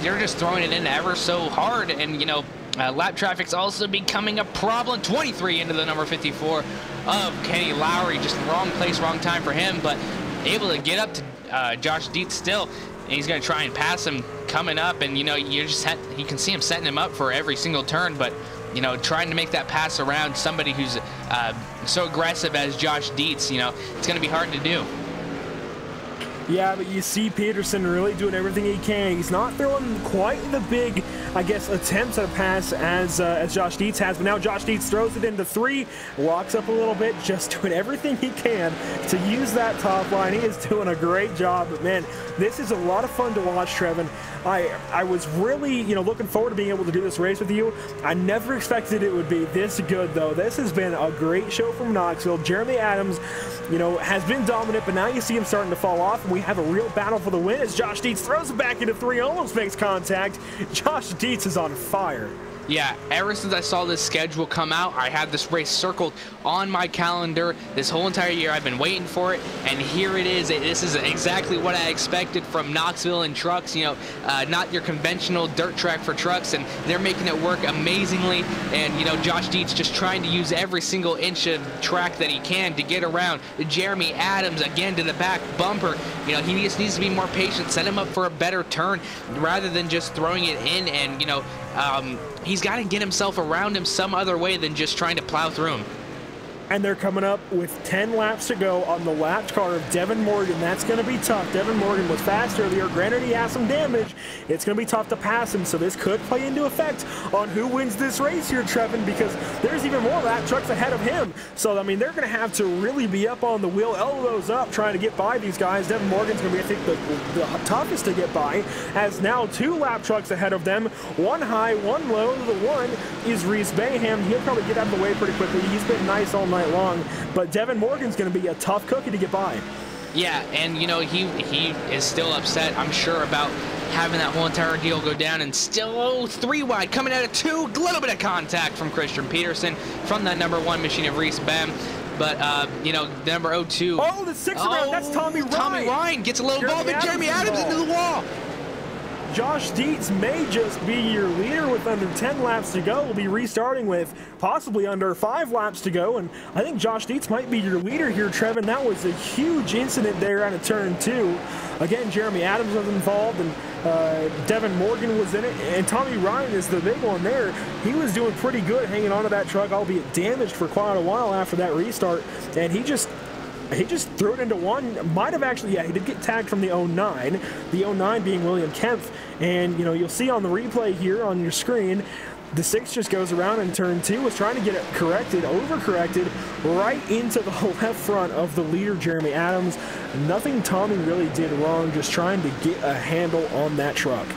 They're just throwing it in ever so hard, and you know, lap traffic's also becoming a problem. 23 into the number 54 of Kenny Lowry. Just wrong place, wrong time for him, but able to get up to Josh Dietz still. And he's going to try and pass him coming up, and you know, you can see him setting him up for every single turn, but you know, trying to make that pass around somebody who's so aggressive as Josh Dietz, you know, it's going to be hard to do. Yeah, but you see Peterson really doing everything he can. He's not throwing quite the big, I guess, attempts at a pass as Josh Dietz has, but now Josh Dietz throws it into 3, walks up a little bit, just doing everything he can to use that top line. He is doing a great job, but man, this is a lot of fun to watch, Trevin. I was really, you know, looking forward to being able to do this race with you. I never expected it would be this good, though. This has been a great show from Knoxville. Jeremy Adams, you know, has been dominant, but now you see him starting to fall off, and we have a real battle for the win as Josh Dietz throws it back into 3, almost makes contact. Josh Dietz is on fire. Yeah, ever since I saw this schedule come out, I had this race circled on my calendar this whole entire year. I've been waiting for it, and here it is. This is exactly what I expected from Knoxville and trucks. You know, not your conventional dirt track for trucks, and they're making it work amazingly. And you know, Josh Dietz just trying to use every single inch of track that he can to get around. Jeremy Adams again to the back bumper. You know, he just needs to be more patient, set him up for a better turn rather than just throwing it in. And you know, he's got to get himself around him some other way than just trying to plow through him. And they're coming up with 10 laps to go on the lap car of Devin Morgan. That's going to be tough. Devin Morgan was fast earlier. Granted, he has some damage. It's going to be tough to pass him, so this could play into effect on who wins this race here, Trevin, because there's even more lap trucks ahead of him. So, I mean, they're going to have to really be up on the wheel, elbows up, trying to get by these guys. Devin Morgan's going to be, I think, the toughest to get by, as now 2 lap trucks ahead of them. 1 high, 1 low. The 1 is Reese Bayham. He'll probably get out of the way pretty quickly. He's been nice all night long, but Devin Morgan's going to be a tough cookie to get by. Yeah, and you know, he is still upset, I'm sure, about having that whole entire deal go down, and still 3 wide coming out of 2. A little bit of contact from Christian Peterson from that number 1 machine of Reese Bam. But, you know, the number 02. Oh, the 6th round, that's Tommy Ryan. Tommy Ryan gets a little ball, but Jeremy Adams into the wall. Josh Dietz may just be your leader with under 10 laps to go. We'll be restarting with possibly under 5 laps to go, and I think Josh Dietz might be your leader here, Trevin. That was a huge incident there out of turn 2. Again, Jeremy Adams was involved, and Devin Morgan was in it, and Tommy Ryan is the big one there. He was doing pretty good hanging onto that truck, albeit damaged for quite a while after that restart, and he just threw it into 1. Might have actually, yeah, he did get tagged from the 09. The 09 being William Kempf. And, you know, you'll see on the replay here on your screen, the 6 just goes around in turn 2, was trying to get it corrected, overcorrected, right into the left front of the leader, Jeremy Adams. Nothing Tommy really did wrong, just trying to get a handle on that truck.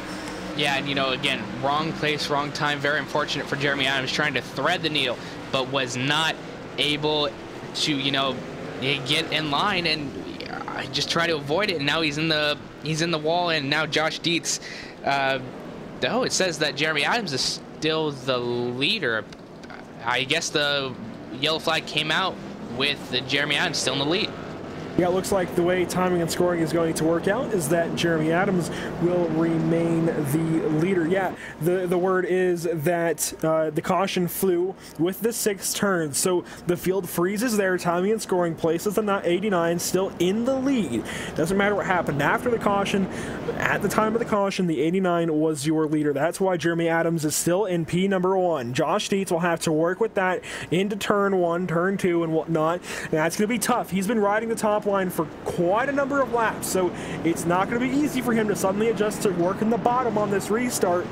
Yeah, and, you know, again, wrong place, wrong time. Very unfortunate for Jeremy Adams, trying to thread the needle, but was not able to, you know, get in line and just try to avoid it, and now he's in the wall, and now Josh Dietz. Oh, it says that Jeremy Adams is still the leader. I guess the yellow flag came out with Jeremy Adams still in the lead. Yeah, it looks like the way timing and scoring is going to work out is that Jeremy Adams will remain the leader. Yeah, the word is that the caution flew with the 6th turn, so the field freezes there. Timing and scoring places the 89 still in the lead. Doesn't matter what happened after the caution. At the time of the caution, the 89 was your leader. That's why Jeremy Adams is still in P number 1. Josh Dietz will have to work with that into turn 1, turn 2, and whatnot. And that's going to be tough. He's been riding the top line for quite a number of laps, so it's not going to be easy for him to suddenly adjust to working the bottom on this restart.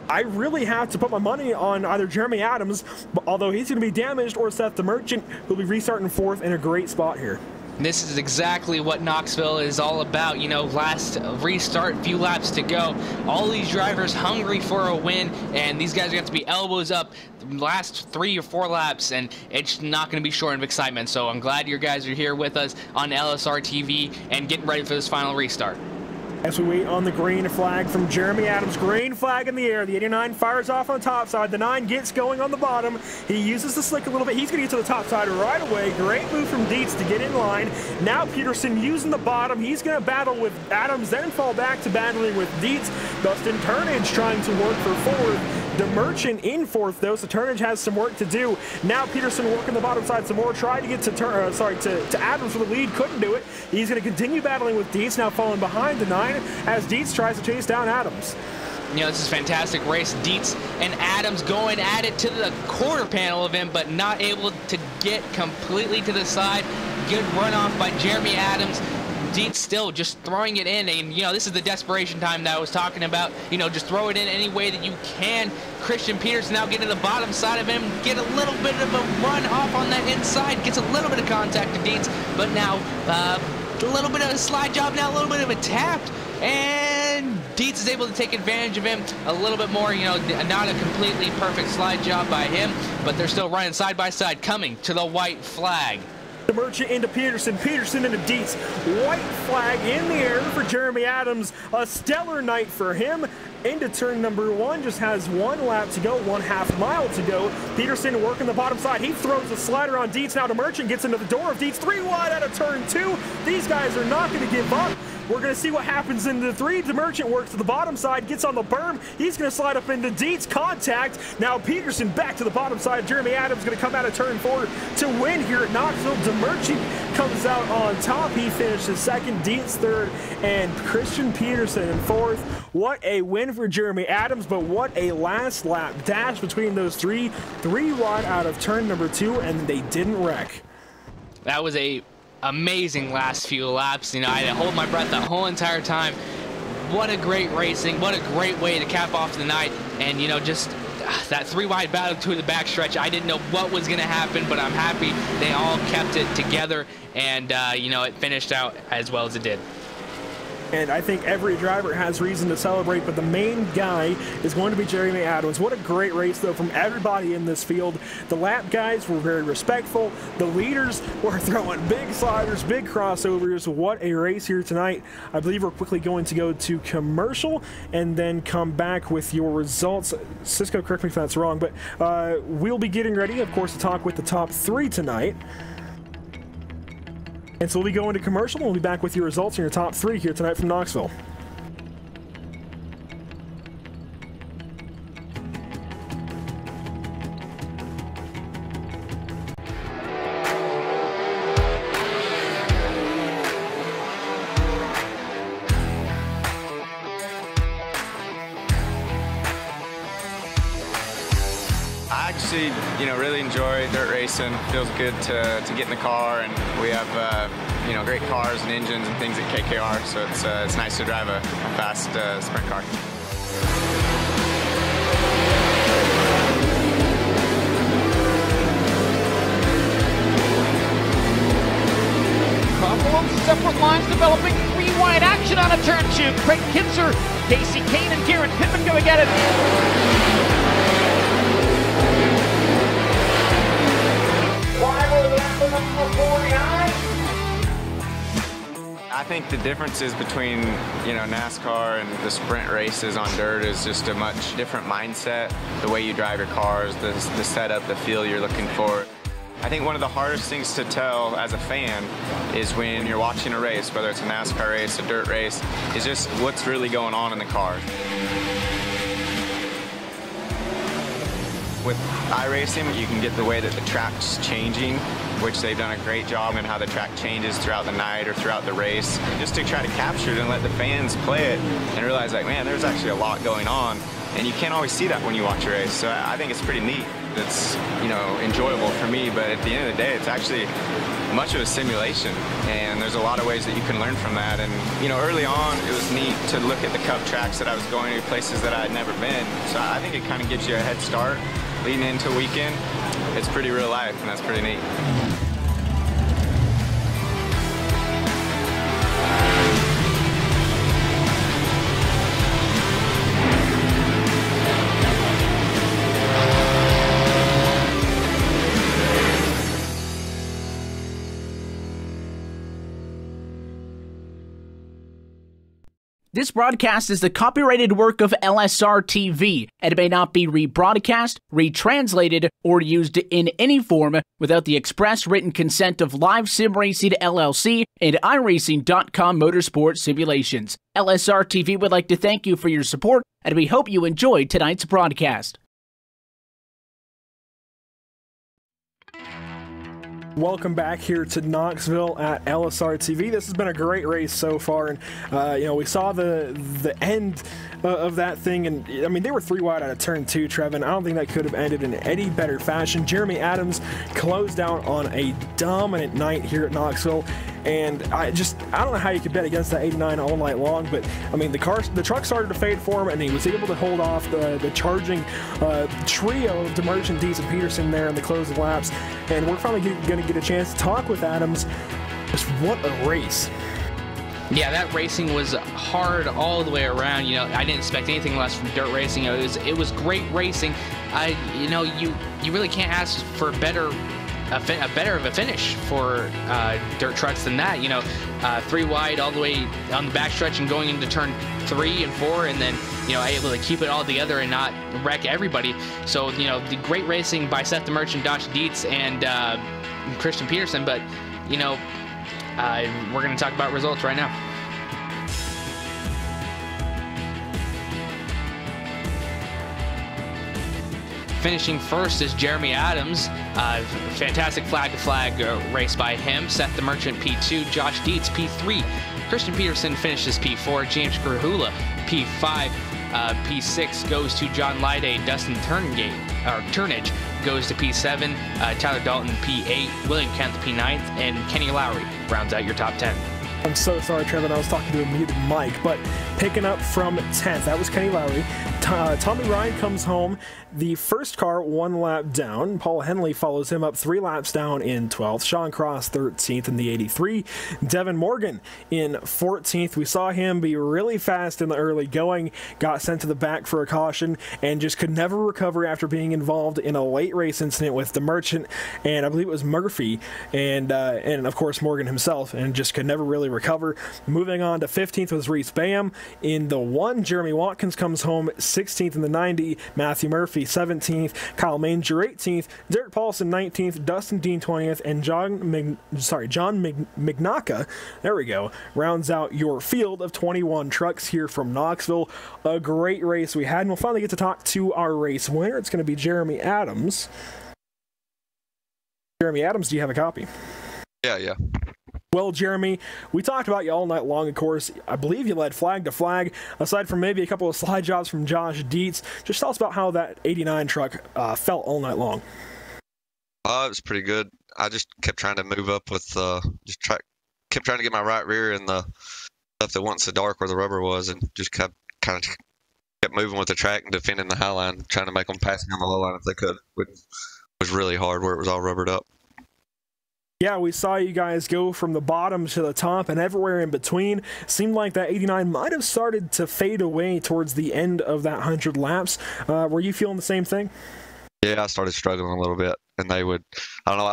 I really have to put my money on either Jeremy Adams, although he's going to be damaged, or Seth the Merchant, who'll be restarting 4th in a great spot here. This is exactly what Knoxville is all about. You know, last restart, few laps to go. All these drivers hungry for a win, and these guys are going to be elbows up the last 3 or 4 laps, and it's not going to be short of excitement. So I'm glad you guys are here with us on LSRTV and getting ready for this final restart. As we wait on the green flag from Jeremy Adams, green flag in the air. The 89 fires off on the top side. The 9 gets going on the bottom. He uses the slick a little bit. He's going to get to the top side right away. Great move from Dietz to get in line. Now Peterson using the bottom. He's going to battle with Adams, then fall back to battling with Dietz. Dustin Turnage trying to work for fourth. The Merchant in fourth, though, so Turnage has some work to do. Now Peterson working the bottom side some more. Tried to get to Adams for the lead. Couldn't do it. He's going to continue battling with Dietz, now falling behind the 9 as Dietz tries to chase down Adams. You know, this is a fantastic race. Dietz and Adams going at it to the quarter panel of him, but not able to get completely to the side. Good runoff by Jeremy Adams. Dietz still just throwing it in, and you know, this is the desperation time that I was talking about. You know, just throw it in any way that you can. Christian Peterson now getting to the bottom side of him, get a little bit of a run off on that inside, gets a little bit of contact to Dietz, but now a little bit of a slide job, now a little bit of a tap, and Dietz is able to take advantage of him a little bit more. You know, not a completely perfect slide job by him, but they're still running side by side, coming to the white flag. The Merchant into Peterson, Peterson into Dietz. White flag in the air for Jeremy Adams. A stellar night for him. Into turn number 1, just has 1 lap to go, 1/2 mile to go. Peterson working the bottom side. He throws a slider on Dietz. Now the Merchant gets into the door of Dietz. 3 wide out of turn 2. These guys are not going to give up. We're going to see what happens in the 3. The Merchant works to the bottom side, gets on the berm. He's going to slide up into Dietz. Contact. Now Peterson back to the bottom side. Jeremy Adams going to come out of turn 4 to win here at Knoxville. The Merchant comes out on top. He finishes 2nd, Dietz 3rd, and Christian Peterson in 4th. What a win for Jeremy Adams, but what a last lap dash between those 3. 3 wide out of turn number 2, and they didn't wreck. That was a amazing last few laps. You know, I had to hold my breath the whole entire time. What a great racing, what a great way to cap off the night. And you know, just that 3 wide battle to the backstretch, I didn't know what was going to happen, but I'm happy they all kept it together, and you know, it finished out as well as it did. And I think every driver has reason to celebrate, but the main guy is going to be Jeremy Adams. What a great race, though, from everybody in this field. The lap guys were very respectful. The leaders were throwing big sliders, big crossovers. What a race here tonight. I believe we're quickly going to go to commercial and then come back with your results. Cisco, correct me if that's wrong, but we'll be getting ready, of course, to talk with the top 3 tonight. And so we'll be going to commercial, and we'll be back with your results in your top 3 here tonight from Knoxville. I actually, you know, really enjoy dirt racing. Feels good to get in the car, and we have, you know, great cars and engines and things at KKR, so it's nice to drive a fast sprint car. Couple of separate lines developing, 3 wide action on a turn 2. Craig Kinzer, Casey Kane, and Garrett Pittman going at it. I think the differences between, you know, NASCAR and the sprint races on dirt is just a much different mindset. The way you drive your cars, the setup, the feel you're looking for. I think one of the hardest things to tell as a fan is when you're watching a race, whether it's a NASCAR race, a dirt race, is just what's really going on in the car. With iRacing, you can get the way that the track's changing, which they've done a great job in how the track changes throughout the night or throughout the race, just to try to capture it and let the fans play it and realize, like, man, there's actually a lot going on, and you can't always see that when you watch a race. So I think it's pretty neat. It's, you know, enjoyable for me, but at the end of the day, it's actually much of a simulation, and there's a lot of ways that you can learn from that. And, you know, early on, it was neat to look at the Cup tracks that I was going to, places that I had never been. So I think it kind of gives you a head start leading into a weekend. It's pretty real life, and that's pretty neat. This broadcast is the copyrighted work of LSRTV and may not be rebroadcast, retranslated, or used in any form without the express written consent of Live Sim Racing LLC and iRacing.com Motorsport Simulations. LSRTV would like to thank you for your support, and we hope you enjoyed tonight's broadcast. Welcome back here to Knoxville at LSRTV. This has been a great race so far, and we saw the end of that thing, and I mean they were 3 wide out of turn 2, Trevin. I don't think that could have ended in any better fashion. Jeremy Adams closed out on a dominant night here at Knoxville, and I don't know how you could bet against that 89 all night long, but I mean the truck started to fade for him, and he was able to hold off the charging trio of Intermission, Dietz, and Peterson there in the closing laps, and we're finally going to get a chance to talk with Adams. Just what a race. Yeah, that racing was hard all the way around. I didn't expect anything less from dirt racing. It was great racing. You really can't ask for a better of a finish for dirt trucks than that. 3 wide all the way on the backstretch and going into turn 3 and 4, and then able to keep it all together and not wreck everybody. So the great racing by Seth the Merchant, Josh Dietz, and Christian Peterson. But we're going to talk about results right now. Finishing first is Jeremy Adams. Fantastic flag-to-flag race by him. Seth the Merchant P2, Josh Dietz P3. Christian Peterson finishes P4. James Grahula P5. P6 goes to John Lyday. Dustin Turnage goes to P7. Tyler Dalton P8. William Kent P9th. And Kenny Lowry rounds out your top 10. I'm so sorry, Trevin. I was talking to a muted mic, but picking up from 10th, that was Kenny Lowry. Tommy Ryan comes home, the first car 1 lap down. Paul Henley follows him up 3 laps down in 12th. Sean Cross 13th in the 83. Devin Morgan in 14th. We saw him be really fast in the early going, got sent to the back for a caution, and just could never recover after being involved in a late race incident with the Merchant, and I believe it was Murphy, and of course Morgan himself, and just could never really recover. Moving on to 15th was Reese Bam. In the 1, Jeremy Watkins comes home 16th in the 90. Matthew Murphy 17th. Kyle Manger 18th. Derek Paulson 19th. Dustin Dean 20th. And John Mignacca, there we go, rounds out your field of 21 trucks here from Knoxville. A great race we had, and we'll finally get to talk to our race winner. It's going to be Jeremy Adams. Jeremy Adams, do you have a copy? Yeah. Well, Jeremy, we talked about you all night long, of course. I believe you led flag to flag, aside from maybe a couple of slide jobs from Josh Dietz. Just tell us about how that 89 truck felt all night long. It was pretty good. I just kept trying to move up with, kept trying to get my right rear in the stuff that wasn't so dark where the rubber was, and just kept moving with the track and defending the high line, trying to make them pass me on the low line if they could, which was really hard where it was all rubbered up. Yeah, we saw you guys go from the bottom to the top and everywhere in between. Seemed like that 89 might have started to fade away towards the end of that 100 laps. Were you feeling the same thing? Yeah, I started struggling a little bit, and I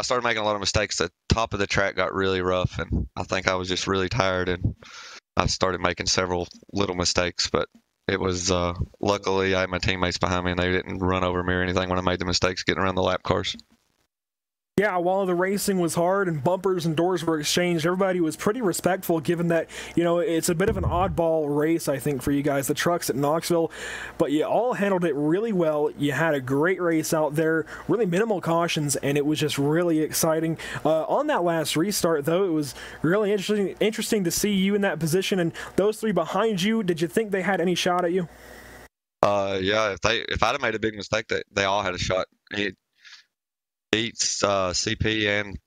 started making a lot of mistakes. The top of the track got really rough, and I think I was just really tired, and I started making several little mistakes, but it was, luckily I had my teammates behind me, and they didn't run over me or anything when I made the mistakes getting around the lap cars. Yeah, while the racing was hard and bumpers and doors were exchanged, everybody was pretty respectful, given that, it's a bit of an oddball race, I think, for you guys, the trucks at Knoxville, but you all handled it really well. You had a great race out there, really minimal cautions, and it was just really exciting. On that last restart, though, it was really interesting to see you in that position, and those 3 behind you, did you think they had any shot at you? Yeah, if I'd have made a big mistake, they all had a shot. Dietz, CP, and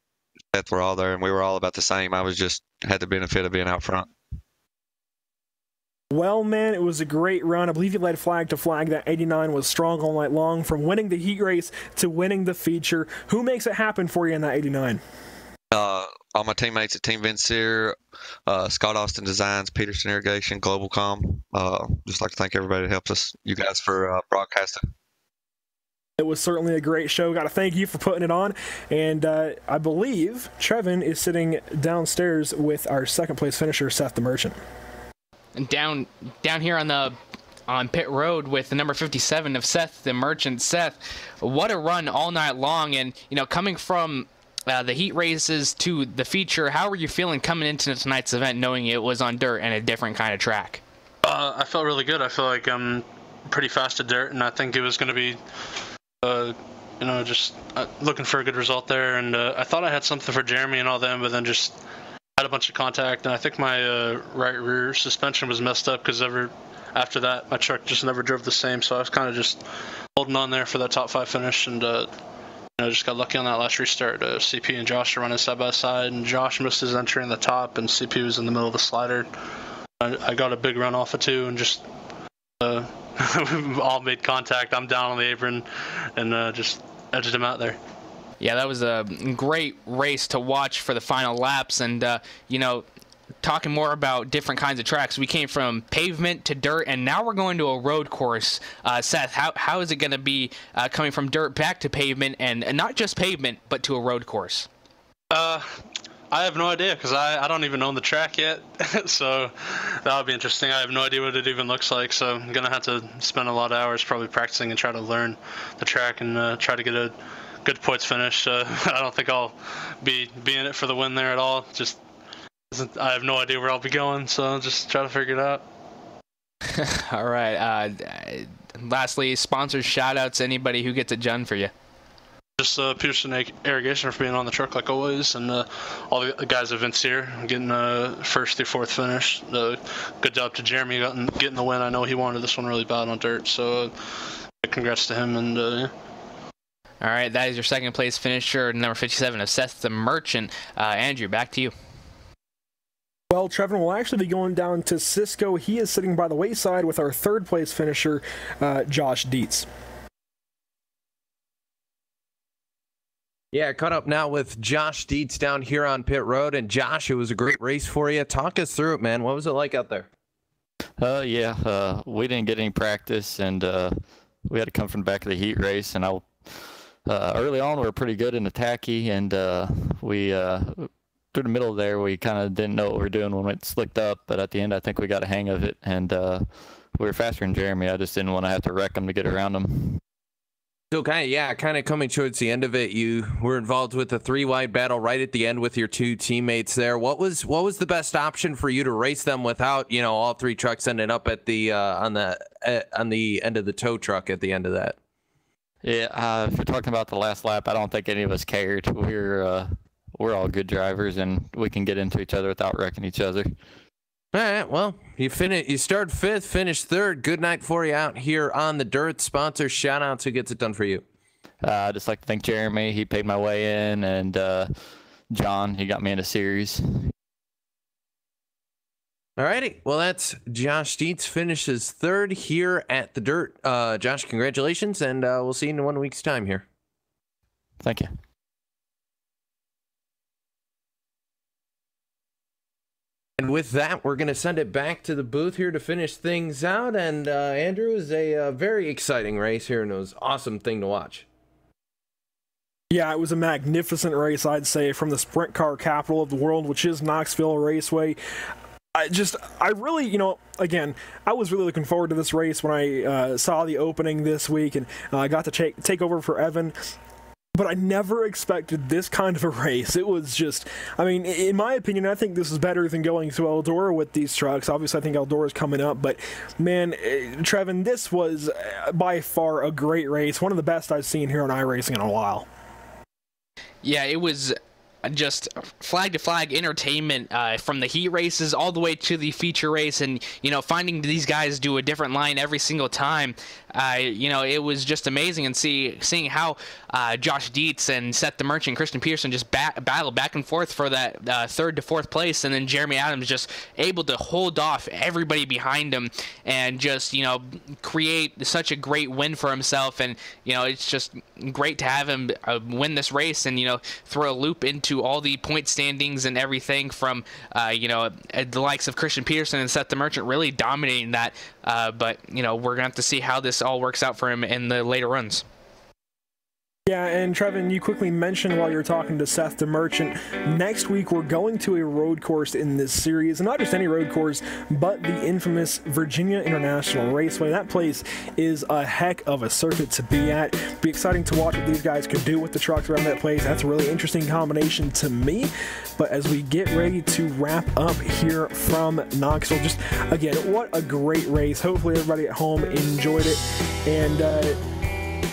Seth were all there, and we were all about the same. I had the benefit of being out front. Well, man, it was a great run. I believe you led flag to flag. That 89 was strong all night long, from winning the heat race to winning the feature. Who makes it happen for you in that 89? All my teammates at Team Vincier, Scott Austin Designs, Peterson Irrigation, Globalcom. Just like to thank everybody that helps us, you guys, for broadcasting. It was certainly a great show. Got to thank you for putting it on. And I believe Trevin is sitting downstairs with our second place finisher, Seth the Merchant. down here on pit road with the number 57 of Seth the Merchant. Seth, what a run all night long, and coming from the heat races to the feature, how were you feeling coming into tonight's event knowing it was on dirt and a different kind of track? I felt really good. I feel like I'm pretty fast at dirt, and I think it was going to be just looking for a good result there. And I thought I had something for Jeremy and all them, but then just had a bunch of contact, and I think my right rear suspension was messed up because after that my truck just never drove the same, so I was kind of just holding on there for that top 5 finish, and just got lucky on that last restart. CP and Josh are running side by side, and Josh missed his entry in the top, and CP was in the middle of the slider. I got a big run off of 2, and just all made contact. I'm down on the apron, and just edged him out there. Yeah, that was a great race to watch for the final laps, and talking more about different kinds of tracks, we came from pavement to dirt, and now we're going to a road course. Seth, how is it going to be coming from dirt back to pavement, and not just pavement, but to a road course? I have no idea, because I don't even own the track yet, so that'll be interesting. I have no idea what it even looks like, so I'm going to have to spend a lot of hours probably practicing and try to learn the track and try to get a good points finish. I don't think I'll be in it for the win there at all. I have no idea where I'll be going, so I'll just try to figure it out. All right. Lastly, sponsors, shout-outs, anybody who gets it done for you. Just Peterson Irrigation for being on the truck like always, and all the guys at Vince here getting 1st through 4th finish. Good job to Jeremy getting the win. I know he wanted this one really bad on dirt, so congrats to him. And yeah. All right, that is your 2nd place finisher, number 57 of Seth the Merchant. Andrew, back to you. Well, Trevin will actually be going down to Cisco. He is sitting by the wayside with our 3rd place finisher, Josh Dietz. Yeah, caught up now with Josh Dietz down here on pit road. And Josh, it was a great race for you. Talk us through it, man. What was it like out there? We didn't get any practice, and we had to come from the back of the heat race. And early on, we were pretty good in the tacky, and we through the middle there, we kind of didn't know what we were doing when it slicked up, but at the end, I think we got a hang of it, and we were faster than Jeremy. I just didn't want to have to wreck him to get around him. So kind of coming towards the end of it, you were involved with a 3-wide battle right at the end with your 2 teammates there. What was the best option for you to race them without, all 3 trucks ending up at the on the end of the tow truck at the end of that? Yeah, if we're talking about the last lap, I don't think any of us cared. We're all good drivers, and we can get into each other without wrecking each other. All right, well, you start 5th, finish 3rd. Good night for you out here on the dirt. Sponsor shout-outs, who gets it done for you? I'd just like to thank Jeremy. He paid my way in, and John, he got me in a series. All righty, well, that's Josh Dietz, finishes 3rd here at the dirt. Josh, congratulations, and we'll see you in 1 week's time here. Thank you. And with that, we're going to send it back to the booth here to finish things out. And Andrew, it was a very exciting race here, and it was an awesome thing to watch. Yeah, it was a magnificent race, I'd say, from the sprint car capital of the world, which is Knoxville Raceway. I really, again, I was really looking forward to this race when I saw the opening this week, and I got to take over for Evan. But I never expected this kind of a race. It was just, in my opinion, I think this is better than going to Eldora with these trucks. Obviously, I think Eldora is coming up. But, man, Trevin, this was by far a great race. One of the best I've seen here on iRacing in a while. Yeah, it was just flag-to-flag entertainment from the heat races all the way to the feature race, and finding these guys do a different line every single time. It was just amazing, and seeing how Josh Dietz and Seth the Merchant, Christian Peterson just battle back and forth for that 3rd to 4th place, and then Jeremy Adams just able to hold off everybody behind him and just create such a great win for himself. And it's just great to have him win this race and throw a loop into all the point standings and everything from the likes of Christian Peterson and Seth the Merchant really dominating that. But we're gonna have to see how this all works out for him in the later runs. Yeah, and Trevin, you quickly mentioned while you were talking to Seth DeMerchant, next week we're going to a road course in this series, and not just any road course, but the infamous Virginia International Raceway. That place is a heck of a circuit to be at. Be exciting to watch what these guys can do with the trucks around that place. That's a really interesting combination to me. But as we get ready to wrap up here from Knoxville, just again, what a great race. Hopefully everybody at home enjoyed it. And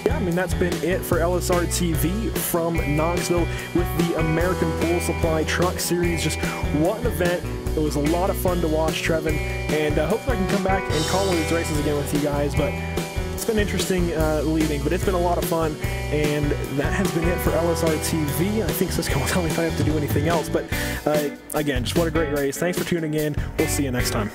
yeah, I mean, that's been it for LSRTV from Knoxville with the American Pool Supply Truck Series. Just what an event. It was a lot of fun to watch, Trevin, and hopefully I can come back and call one of these races again with you guys, but it's been interesting leaving, but it's been a lot of fun, and that has been it for LSRTV. I think Cisco will tell me if I have to do anything else, but again, just what a great race. Thanks for tuning in. We'll see you next time.